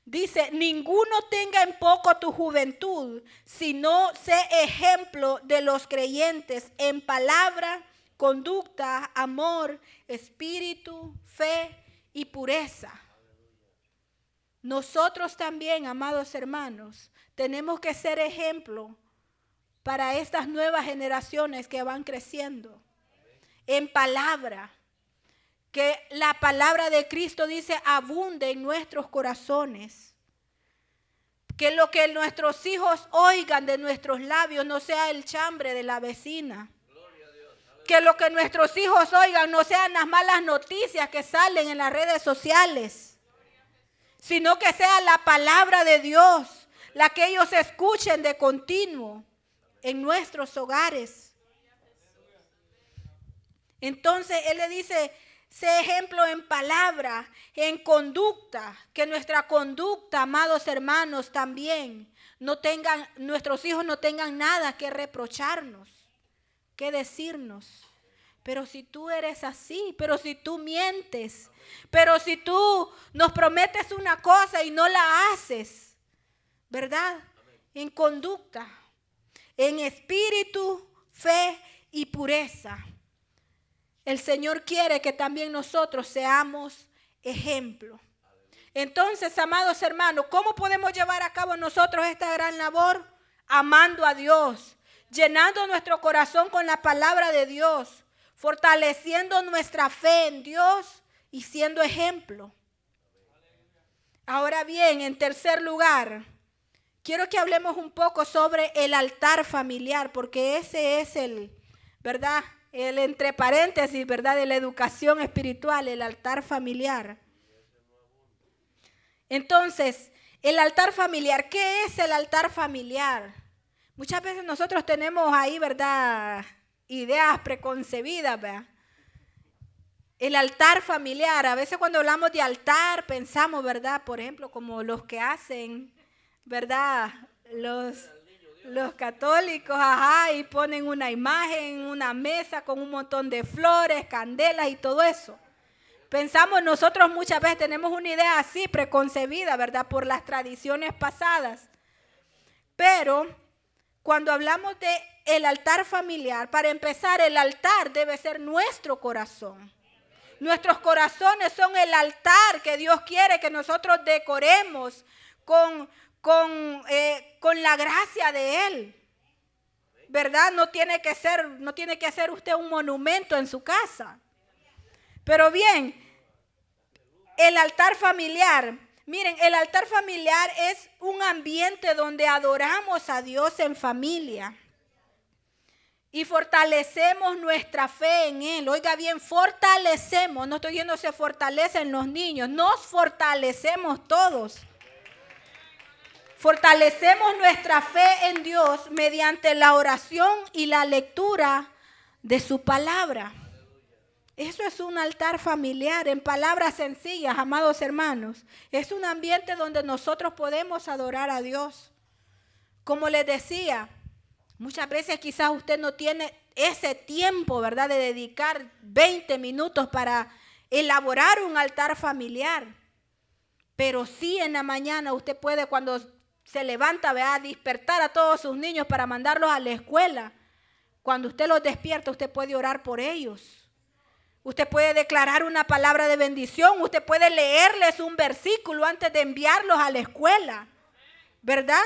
Dice: ninguno tenga en poco tu juventud, sino sé ejemplo de los creyentes en palabra, conducta, amor, espíritu, fe y pureza. Nosotros también, amados hermanos, tenemos que ser ejemplo para estas nuevas generaciones que van creciendo. En palabra. Que la palabra de Cristo dice abunde en nuestros corazones. Que lo que nuestros hijos oigan de nuestros labios no sea el chambre de la vecina. Que lo que nuestros hijos oigan no sean las malas noticias que salen en las redes sociales. Sino que sea la palabra de Dios, la que ellos escuchen de continuo en nuestros hogares. Entonces Él le dice: sé ejemplo en palabra, en conducta, que nuestra conducta, amados hermanos, también nuestros hijos no tengan nada que reprocharnos, que decirnos. Pero si tú eres así, pero si tú mientes, pero si tú nos prometes una cosa y no la haces, ¿verdad? En conducta, en espíritu, fe y pureza. El Señor quiere que también nosotros seamos ejemplo. Entonces, amados hermanos, ¿cómo podemos llevar a cabo nosotros esta gran labor? Amando a Dios, llenando nuestro corazón con la palabra de Dios, fortaleciendo nuestra fe en Dios y siendo ejemplo. Ahora bien, en tercer lugar, quiero que hablemos un poco sobre el altar familiar, porque ese es ¿verdad? el entre paréntesis, ¿verdad? De la educación espiritual, el altar familiar. Entonces, el altar familiar, ¿qué es el altar familiar? Muchas veces nosotros tenemos ahí, ¿verdad?, ideas preconcebidas, ¿verdad? El altar familiar, a veces cuando hablamos de altar pensamos, ¿verdad?, por ejemplo, como los que hacen, ¿verdad?, los católicos, ajá, y ponen una imagen, una mesa con un montón de flores, candelas y todo eso. Pensamos nosotros muchas veces, tenemos una idea así preconcebida, ¿verdad?, por las tradiciones pasadas. Pero cuando hablamos de el altar familiar, para empezar, el altar debe ser nuestro corazón. Nuestros corazones son el altar que Dios quiere que nosotros decoremos con la gracia de Él. ¿Verdad? No tiene que hacer usted un monumento en su casa. Pero bien, el altar familiar, miren, el altar familiar es un ambiente donde adoramos a Dios en familia y fortalecemos nuestra fe en Él. Oiga bien, fortalecemos, no estoy diciendo se fortalecen los niños, nos fortalecemos todos. Fortalecemos nuestra fe en Dios mediante la oración y la lectura de su palabra. Eso es un altar familiar, en palabras sencillas, amados hermanos. Es un ambiente donde nosotros podemos adorar a Dios. Como les decía, muchas veces quizás usted no tiene ese tiempo, ¿verdad?, de dedicar 20 minutos para elaborar un altar familiar. Pero sí en la mañana usted puede, cuando se levanta, ¿verdad?, despertar a todos sus niños para mandarlos a la escuela. Cuando usted los despierta, usted puede orar por ellos. Usted puede declarar una palabra de bendición. Usted puede leerles un versículo antes de enviarlos a la escuela. ¿Verdad?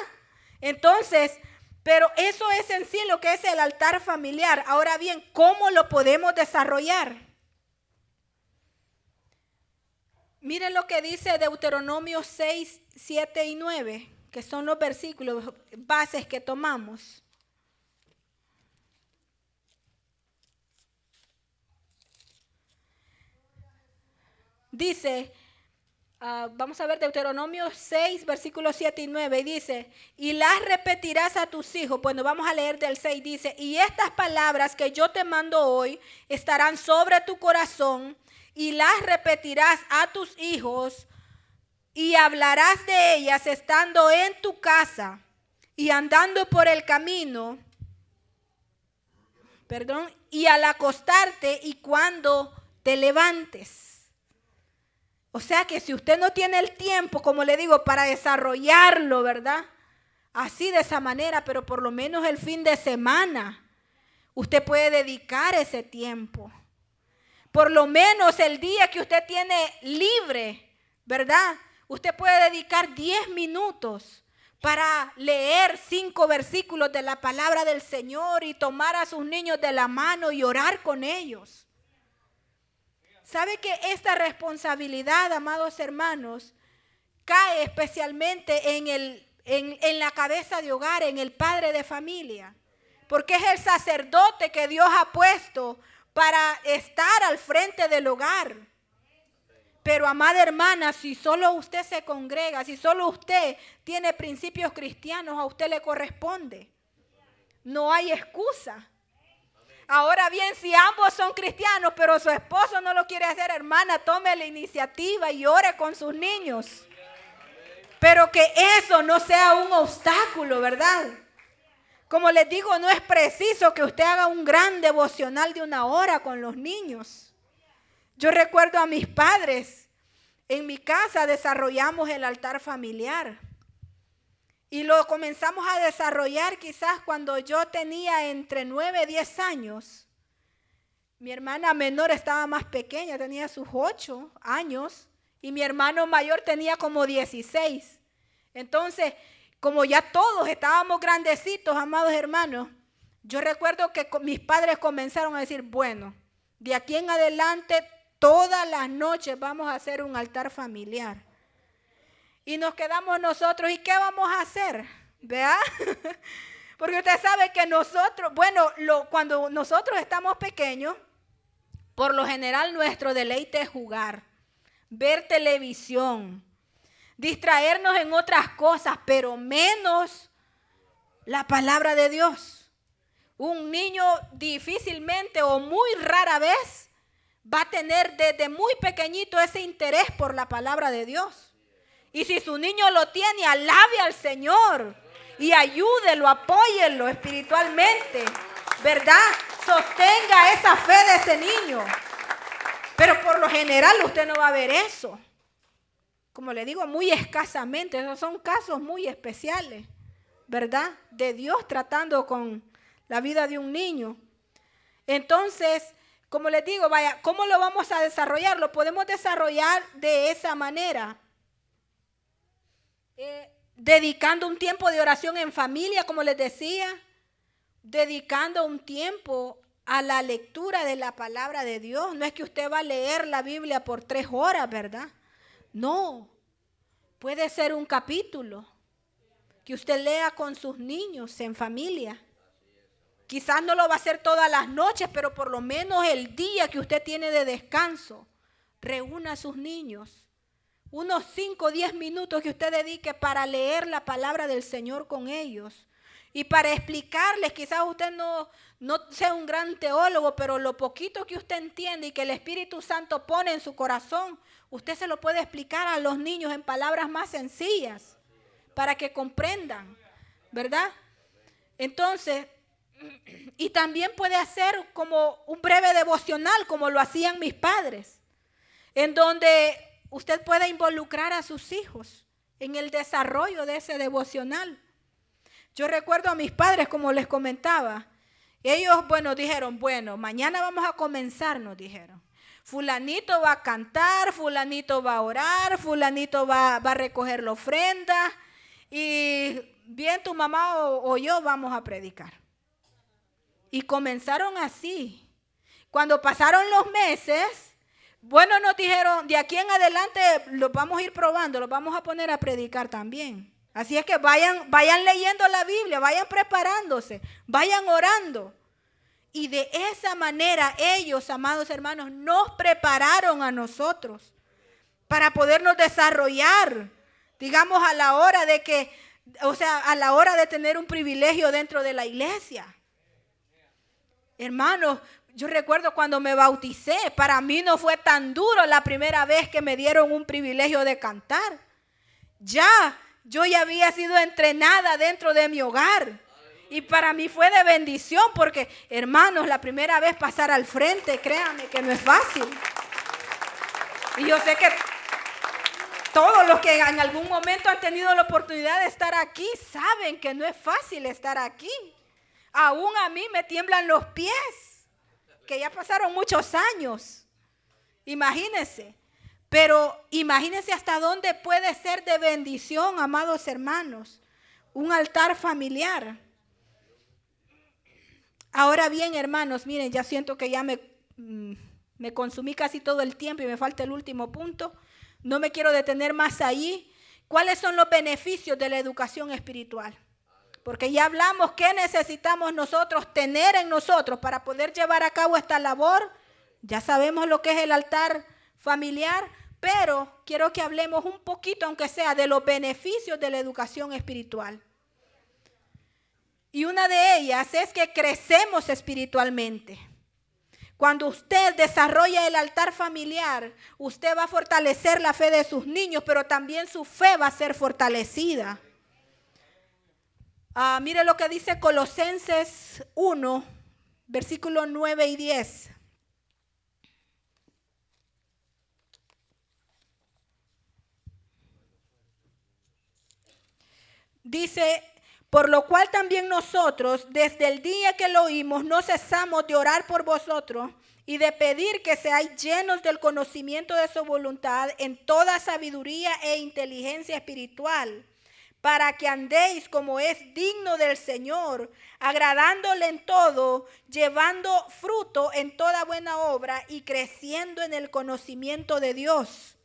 Entonces, pero eso es en sí lo que es el altar familiar. Ahora bien, ¿cómo lo podemos desarrollar? Miren lo que dice Deuteronomio 6, 7 y 9, que son los versículos bases que tomamos. Dice, vamos a ver Deuteronomio 6, versículos 7 y 9, y dice, y las repetirás a tus hijos. Bueno, vamos a leer del 6, dice, y estas palabras que yo te mando hoy estarán sobre tu corazón, y las repetirás a tus hijos, y hablarás de ellas estando en tu casa, y andando por el camino, y al acostarte y cuando te levantes. O sea que si usted no tiene el tiempo, como le digo, para desarrollarlo, ¿verdad?, así de esa manera, pero por lo menos el fin de semana, usted puede dedicar ese tiempo. Por lo menos el día que usted tiene libre, ¿verdad?, usted puede dedicar 10 minutos para leer 5 versículos de la palabra del Señor y tomar a sus niños de la mano y orar con ellos. ¿Sabe que esta responsabilidad, amados hermanos, cae especialmente en la cabeza de hogar, en el padre de familia? Porque es el sacerdote que Dios ha puesto para estar al frente del hogar. Pero, amada hermana, si solo usted se congrega, si solo usted tiene principios cristianos, a usted le corresponde. No hay excusa. Ahora bien, si ambos son cristianos, pero su esposo no lo quiere hacer, hermana, tome la iniciativa y ore con sus niños. Pero que eso no sea un obstáculo, ¿verdad? Como les digo, no es preciso que usted haga un gran devocional de 1 hora con los niños. Yo recuerdo a mis padres, en mi casa desarrollamos el altar familiar. Y lo comenzamos a desarrollar quizás cuando yo tenía entre 9 y 10 años. Mi hermana menor estaba más pequeña, tenía sus 8 años. Y mi hermano mayor tenía como 16. Entonces, como ya todos estábamos grandecitos, amados hermanos, yo recuerdo que mis padres comenzaron a decir, bueno, de aquí en adelante, todas las noches vamos a hacer un altar familiar. Y nos quedamos nosotros, ¿y qué vamos a hacer? ¿Vea? Porque usted sabe que nosotros, bueno, cuando nosotros estamos pequeños, por lo general nuestro deleite es jugar, ver televisión, distraernos en otras cosas, pero menos la palabra de Dios. Un niño difícilmente o muy rara vez va a tener desde muy pequeñito ese interés por la palabra de Dios. Y si su niño lo tiene, alabe al Señor y ayúdelo, apóyelo espiritualmente, ¿verdad? Sostenga esa fe de ese niño. Pero por lo general usted no va a ver eso. Como le digo, muy escasamente. Esos son casos muy especiales, ¿verdad? De Dios tratando con la vida de un niño. Entonces, como les digo, vaya, ¿cómo lo vamos a desarrollar? Lo podemos desarrollar de esa manera. Dedicando un tiempo de oración en familia, como les decía. Dedicando un tiempo a la lectura de la palabra de Dios. No es que usted va a leer la Biblia por 3 horas, ¿verdad? No. Puede ser un capítulo que usted lea con sus niños en familia. Quizás no lo va a hacer todas las noches, pero por lo menos el día que usted tiene de descanso, reúna a sus niños. Unos 5 o 10 minutos que usted dedique para leer la palabra del Señor con ellos. Y para explicarles, quizás usted no sea un gran teólogo, pero lo poquito que usted entiende y que el Espíritu Santo pone en su corazón, usted se lo puede explicar a los niños en palabras más sencillas para que comprendan, ¿verdad? Entonces, y también puede hacer como un breve devocional, como lo hacían mis padres, en donde usted puede involucrar a sus hijos en el desarrollo de ese devocional. Yo recuerdo a mis padres, como les comentaba, ellos, dijeron, mañana vamos a comenzar, nos dijeron. Fulanito va a cantar, fulanito va a orar, fulanito va a recoger la ofrenda y bien tu mamá o yo vamos a predicar. Y comenzaron así. Cuando pasaron los meses, nos dijeron, de aquí en adelante los vamos a ir probando, los vamos a poner a predicar también. Así es que vayan leyendo la Biblia, vayan preparándose, vayan orando. Y de esa manera ellos, amados hermanos, nos prepararon a nosotros para podernos desarrollar, digamos, a la hora de tener un privilegio dentro de la iglesia. Hermanos, yo recuerdo cuando me bauticé, para mí no fue tan duro la primera vez que me dieron un privilegio de cantar. Yo ya había sido entrenada dentro de mi hogar. Y para mí fue de bendición porque, hermanos, la primera vez pasar al frente, créanme que no es fácil. Y yo sé que todos los que en algún momento han tenido la oportunidad de estar aquí saben que no es fácil estar aquí. Aún a mí me tiemblan los pies, que ya pasaron muchos años. Imagínense. Pero imagínense hasta dónde puede ser de bendición, amados hermanos, un altar familiar. Ahora bien, hermanos, miren, ya siento que ya me consumí casi todo el tiempo y me falta el último punto. No me quiero detener más ahí. ¿Cuáles son los beneficios de la educación espiritual? Porque ya hablamos qué necesitamos nosotros tener en nosotros para poder llevar a cabo esta labor. Ya sabemos lo que es el altar familiar, pero quiero que hablemos un poquito, aunque sea, de los beneficios de la educación espiritual. Y una de ellas es que crecemos espiritualmente. Cuando usted desarrolla el altar familiar, usted va a fortalecer la fe de sus niños, pero también su fe va a ser fortalecida. Mire lo que dice Colosenses 1, versículos 9 y 10. Dice, por lo cual también nosotros, desde el día que lo oímos, no cesamos de orar por vosotros y de pedir que seáis llenos del conocimiento de su voluntad en toda sabiduría e inteligencia espiritual, para que andéis como es digno del Señor, agradándole en todo, llevando fruto en toda buena obra y creciendo en el conocimiento de Dios.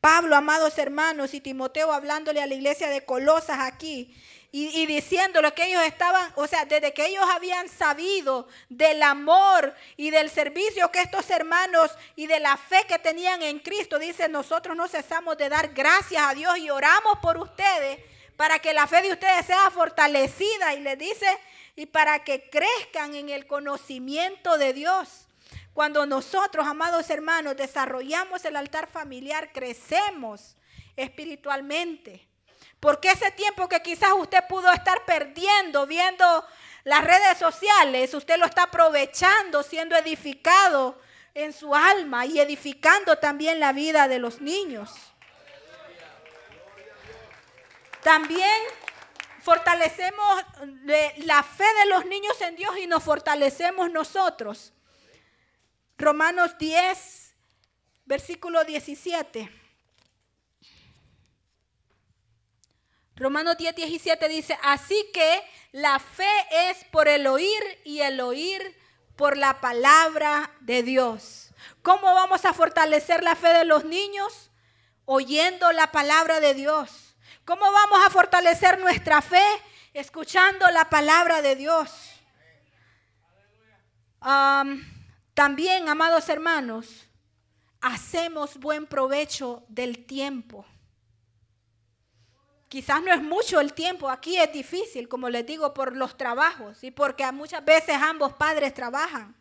Pablo, amados hermanos, y Timoteo hablándole a la iglesia de Colosas aquí, y diciéndole que ellos estaban, o sea, desde que ellos habían sabido del amor y del servicio que estos hermanos y de la fe que tenían en Cristo, dice, nosotros no cesamos de dar gracias a Dios y oramos por ustedes para que la fe de ustedes sea fortalecida, y les dice, y para que crezcan en el conocimiento de Dios. Cuando nosotros, amados hermanos, desarrollamos el altar familiar, crecemos espiritualmente. Porque ese tiempo que quizás usted pudo estar perdiendo viendo las redes sociales, usted lo está aprovechando, siendo edificado en su alma y edificando también la vida de los niños. También fortalecemos la fe de los niños en Dios y nos fortalecemos nosotros. Romanos 10, versículo 17. Romanos 10, 17 dice, así que la fe es por el oír y el oír por la palabra de Dios. ¿Cómo vamos a fortalecer la fe de los niños? Oyendo la palabra de Dios. ¿Cómo vamos a fortalecer nuestra fe? Escuchando la palabra de Dios. También, amados hermanos, hacemos buen provecho del tiempo. Quizás no es mucho el tiempo, aquí es difícil, como les digo, por los trabajos y porque muchas veces ambos padres trabajan.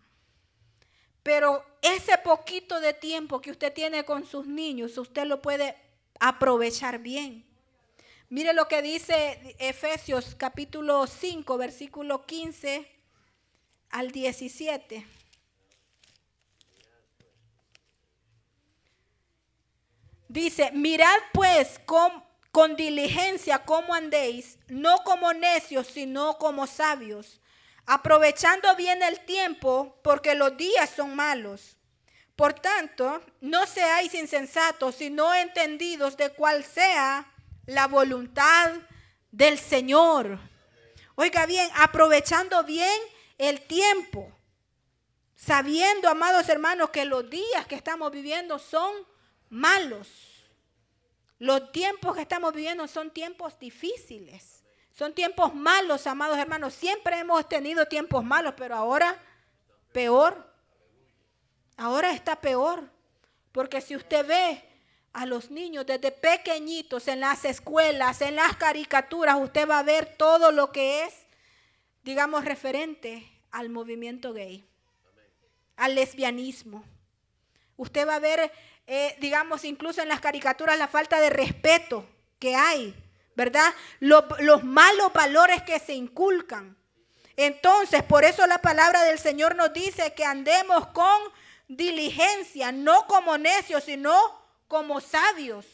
Pero ese poquito de tiempo que usted tiene con sus niños, usted lo puede aprovechar bien. Mire lo que dice Efesios capítulo 5, versículo 15 al 17. Dice, mirad pues con diligencia cómo andéis, no como necios, sino como sabios, aprovechando bien el tiempo, porque los días son malos. Por tanto, no seáis insensatos, sino entendidos de cuál sea la voluntad del Señor. Oiga bien, aprovechando bien el tiempo, sabiendo, amados hermanos, que los días que estamos viviendo son malos. Los tiempos que estamos viviendo son tiempos difíciles. Son tiempos malos, amados hermanos. Siempre hemos tenido tiempos malos, pero ahora peor. Ahora está peor. Porque si usted ve a los niños desde pequeñitos en las escuelas, en las caricaturas, usted va a ver todo lo que es, digamos, referente al movimiento gay, al lesbianismo. Usted va a ver, digamos, incluso en las caricaturas la falta de respeto que hay, ¿verdad? Los malos valores que se inculcan. Entonces, por eso la palabra del Señor nos dice que andemos con diligencia, no como necios, sino como sabios,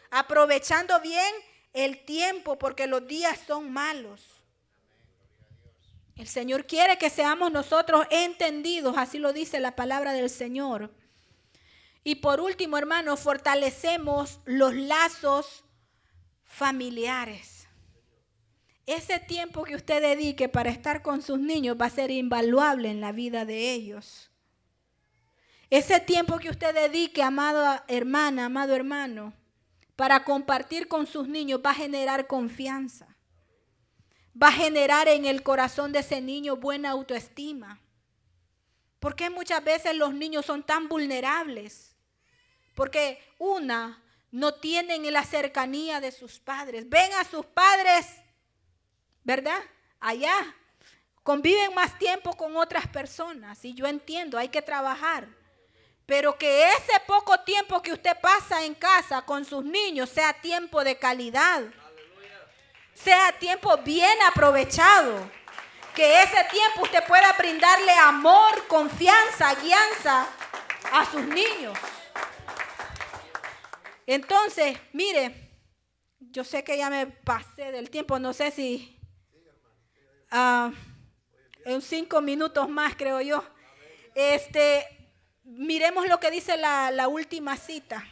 aprovechando bien el tiempo, porque los días son malos. El Señor quiere que seamos nosotros entendidos, así lo dice la palabra del Señor. Y por último, hermanos, fortalecemos los lazos familiares. Ese tiempo que usted dedique para estar con sus niños va a ser invaluable en la vida de ellos. Ese tiempo que usted dedique, amada hermana, amado hermano, para compartir con sus niños va a generar confianza. Va a generar en el corazón de ese niño buena autoestima. ¿Por qué muchas veces los niños son tan vulnerables? Porque no tienen la cercanía de sus padres. Ven a sus padres, ¿verdad? Allá. Conviven más tiempo con otras personas. Y yo entiendo, hay que trabajar. Pero que ese poco tiempo que usted pasa en casa con sus niños sea tiempo de calidad. Sea tiempo bien aprovechado. Que ese tiempo usted pueda brindarle amor, confianza, guianza a sus niños. Entonces, mire, yo sé que ya me pasé del tiempo, no sé si en 5 minutos más, creo yo. Miremos lo que dice la última cita,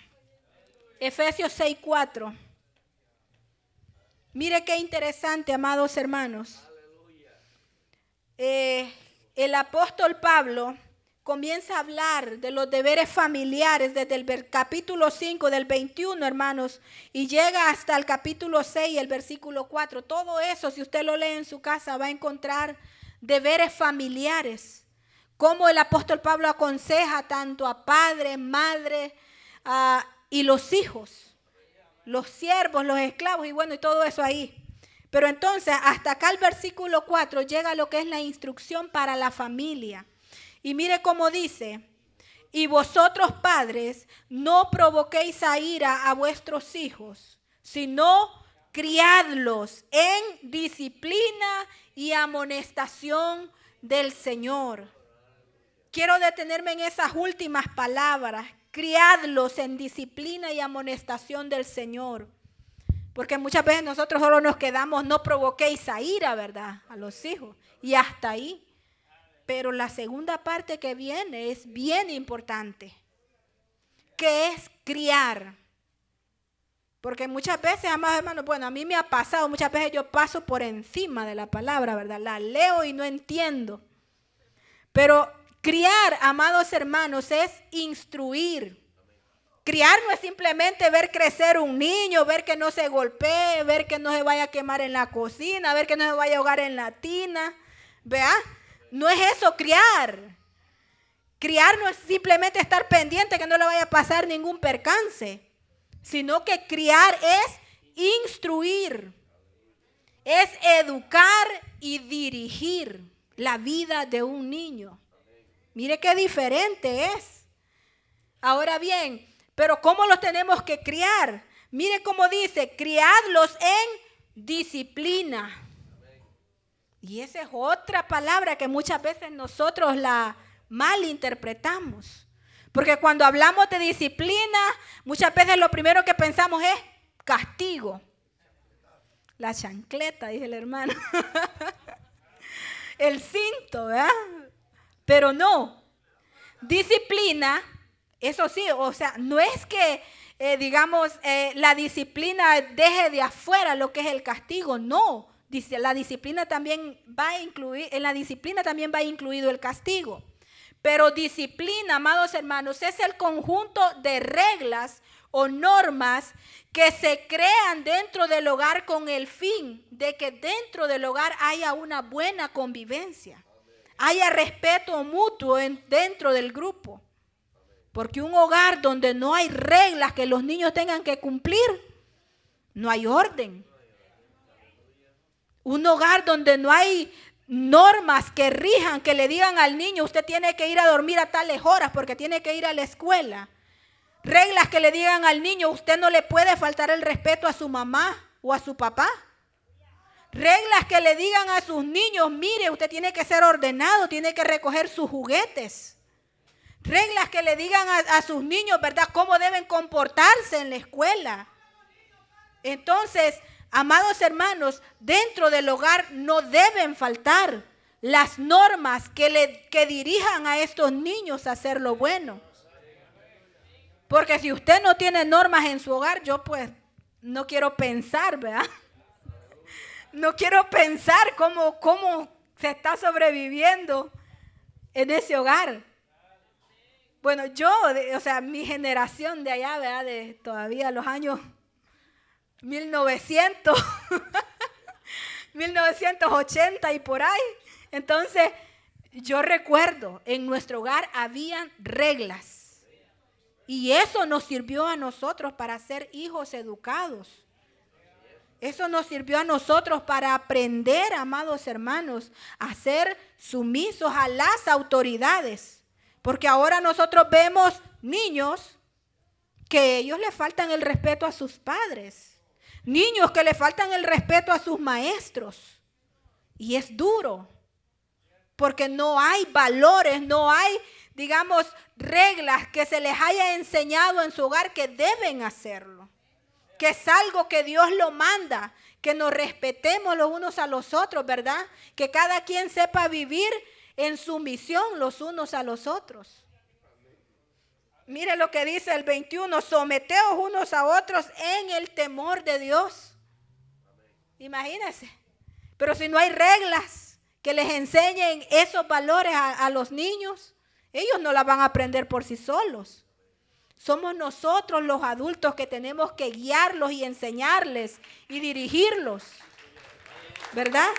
Efesios 6:4. Mire qué interesante, amados hermanos. El apóstol Pablo comienza a hablar de los deberes familiares desde el capítulo 5 del 21, hermanos, y llega hasta el capítulo 6, el versículo 4. Todo eso, si usted lo lee en su casa, va a encontrar deberes familiares. Cómo el apóstol Pablo aconseja tanto a padre, madre y los hijos, los siervos, los esclavos y bueno, y todo eso ahí. Pero entonces, hasta acá el versículo 4 llega a lo que es la instrucción para la familia. Y mire cómo dice, y vosotros padres no provoquéis a ira a vuestros hijos, sino criadlos en disciplina y amonestación del Señor. Quiero detenerme en esas últimas palabras, criadlos en disciplina y amonestación del Señor. Porque muchas veces nosotros solo nos quedamos, no provoquéis a ira, ¿verdad? A los hijos. Y hasta ahí. Pero la segunda parte que viene es bien importante, que es criar. Porque muchas veces, amados hermanos, bueno, a mí me ha pasado, muchas veces yo paso por encima de la palabra, ¿verdad? La leo y no entiendo. Pero criar, amados hermanos, es instruir. Criar no es simplemente ver crecer un niño, ver que no se golpee, ver que no se vaya a quemar en la cocina, ver que no se vaya a ahogar en la tina, ¿vea? No es eso criar. Criar no es simplemente estar pendiente que no le vaya a pasar ningún percance, sino que criar es instruir, es educar y dirigir la vida de un niño. Mire qué diferente es. Ahora bien, pero ¿cómo los tenemos que criar? Mire cómo dice, criadlos en disciplina. Y esa es otra palabra que muchas veces nosotros la malinterpretamos. Porque cuando hablamos de disciplina, muchas veces lo primero que pensamos es castigo. La chancleta, dice el hermano. El cinto, ¿verdad? Pero no. Disciplina, eso sí, o sea, no es que, la disciplina deje de afuera lo que es el castigo, no. Dice, la disciplina también va a incluir, en la disciplina también va incluido el castigo. Pero disciplina, amados hermanos, es el conjunto de reglas o normas que se crean dentro del hogar con el fin de que dentro del hogar haya una buena convivencia, haya respeto mutuo dentro del grupo. Porque un hogar donde no hay reglas que los niños tengan que cumplir, no hay orden. Un hogar donde no hay normas que rijan, que le digan al niño, usted tiene que ir a dormir a tales horas porque tiene que ir a la escuela. Reglas que le digan al niño, usted no le puede faltar el respeto a su mamá o a su papá. Reglas que le digan a sus niños, mire, usted tiene que ser ordenado, tiene que recoger sus juguetes. Reglas que le digan a sus niños, ¿verdad?, cómo deben comportarse en la escuela. Entonces, amados hermanos, dentro del hogar no deben faltar las normas que dirijan a estos niños a hacer lo bueno. Porque si usted no tiene normas en su hogar, yo pues no quiero pensar, ¿verdad? No quiero pensar cómo se está sobreviviendo en ese hogar. Bueno, mi generación de allá, ¿verdad?, de todavía los años 1980 y por ahí. Entonces, yo recuerdo, en nuestro hogar habían reglas. Y eso nos sirvió a nosotros para ser hijos educados. Eso nos sirvió a nosotros para aprender, amados hermanos, a ser sumisos a las autoridades. Porque ahora nosotros vemos niños que ellos le faltan el respeto a sus padres. Niños que le faltan el respeto a sus maestros. Y es duro. Porque no hay valores, no hay, reglas que se les haya enseñado en su hogar que deben hacerlo. Que es algo que Dios lo manda. Que nos respetemos los unos a los otros, ¿verdad? Que cada quien sepa vivir en sumisión los unos a los otros. Mire lo que dice el 21, someteos unos a otros en el temor de Dios. Imagínense. Pero si no hay reglas que les enseñen esos valores a los niños, Ellos no la van a aprender por sí solos. Somos nosotros los adultos que tenemos que guiarlos y enseñarles y dirigirlos. ¿Verdad?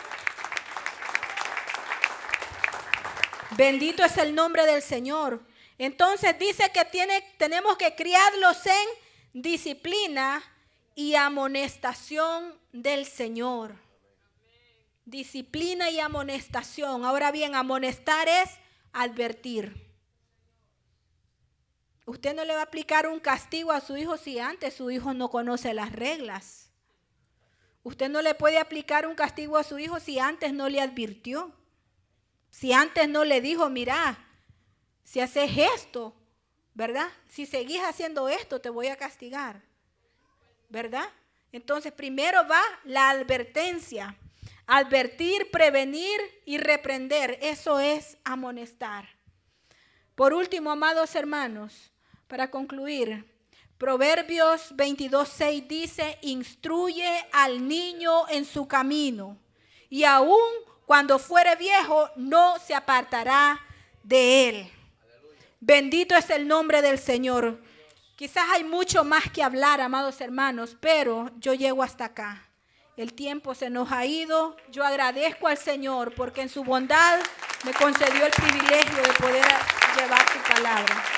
Bendito es el nombre del Señor. Entonces dice que tenemos que criarlos en disciplina y amonestación del Señor. Disciplina y amonestación. Ahora bien, amonestar es advertir. Usted no le va a aplicar un castigo a su hijo si antes su hijo no conoce las reglas. Usted no le puede aplicar un castigo a su hijo si antes no le advirtió. Si antes no le dijo, mira, si haces esto, ¿verdad? Si seguís haciendo esto, te voy a castigar. ¿Verdad? Entonces, primero va la advertencia. Advertir, prevenir y reprender. Eso es amonestar. Por último, amados hermanos, para concluir, Proverbios 22:6 dice, instruye al niño en su camino, y aun cuando fuere viejo, no se apartará de él. Bendito es el nombre del Señor. Quizás hay mucho más que hablar, amados hermanos, pero yo llego hasta acá. El tiempo se nos ha ido. Yo agradezco al Señor porque en su bondad me concedió el privilegio de poder llevar su palabra.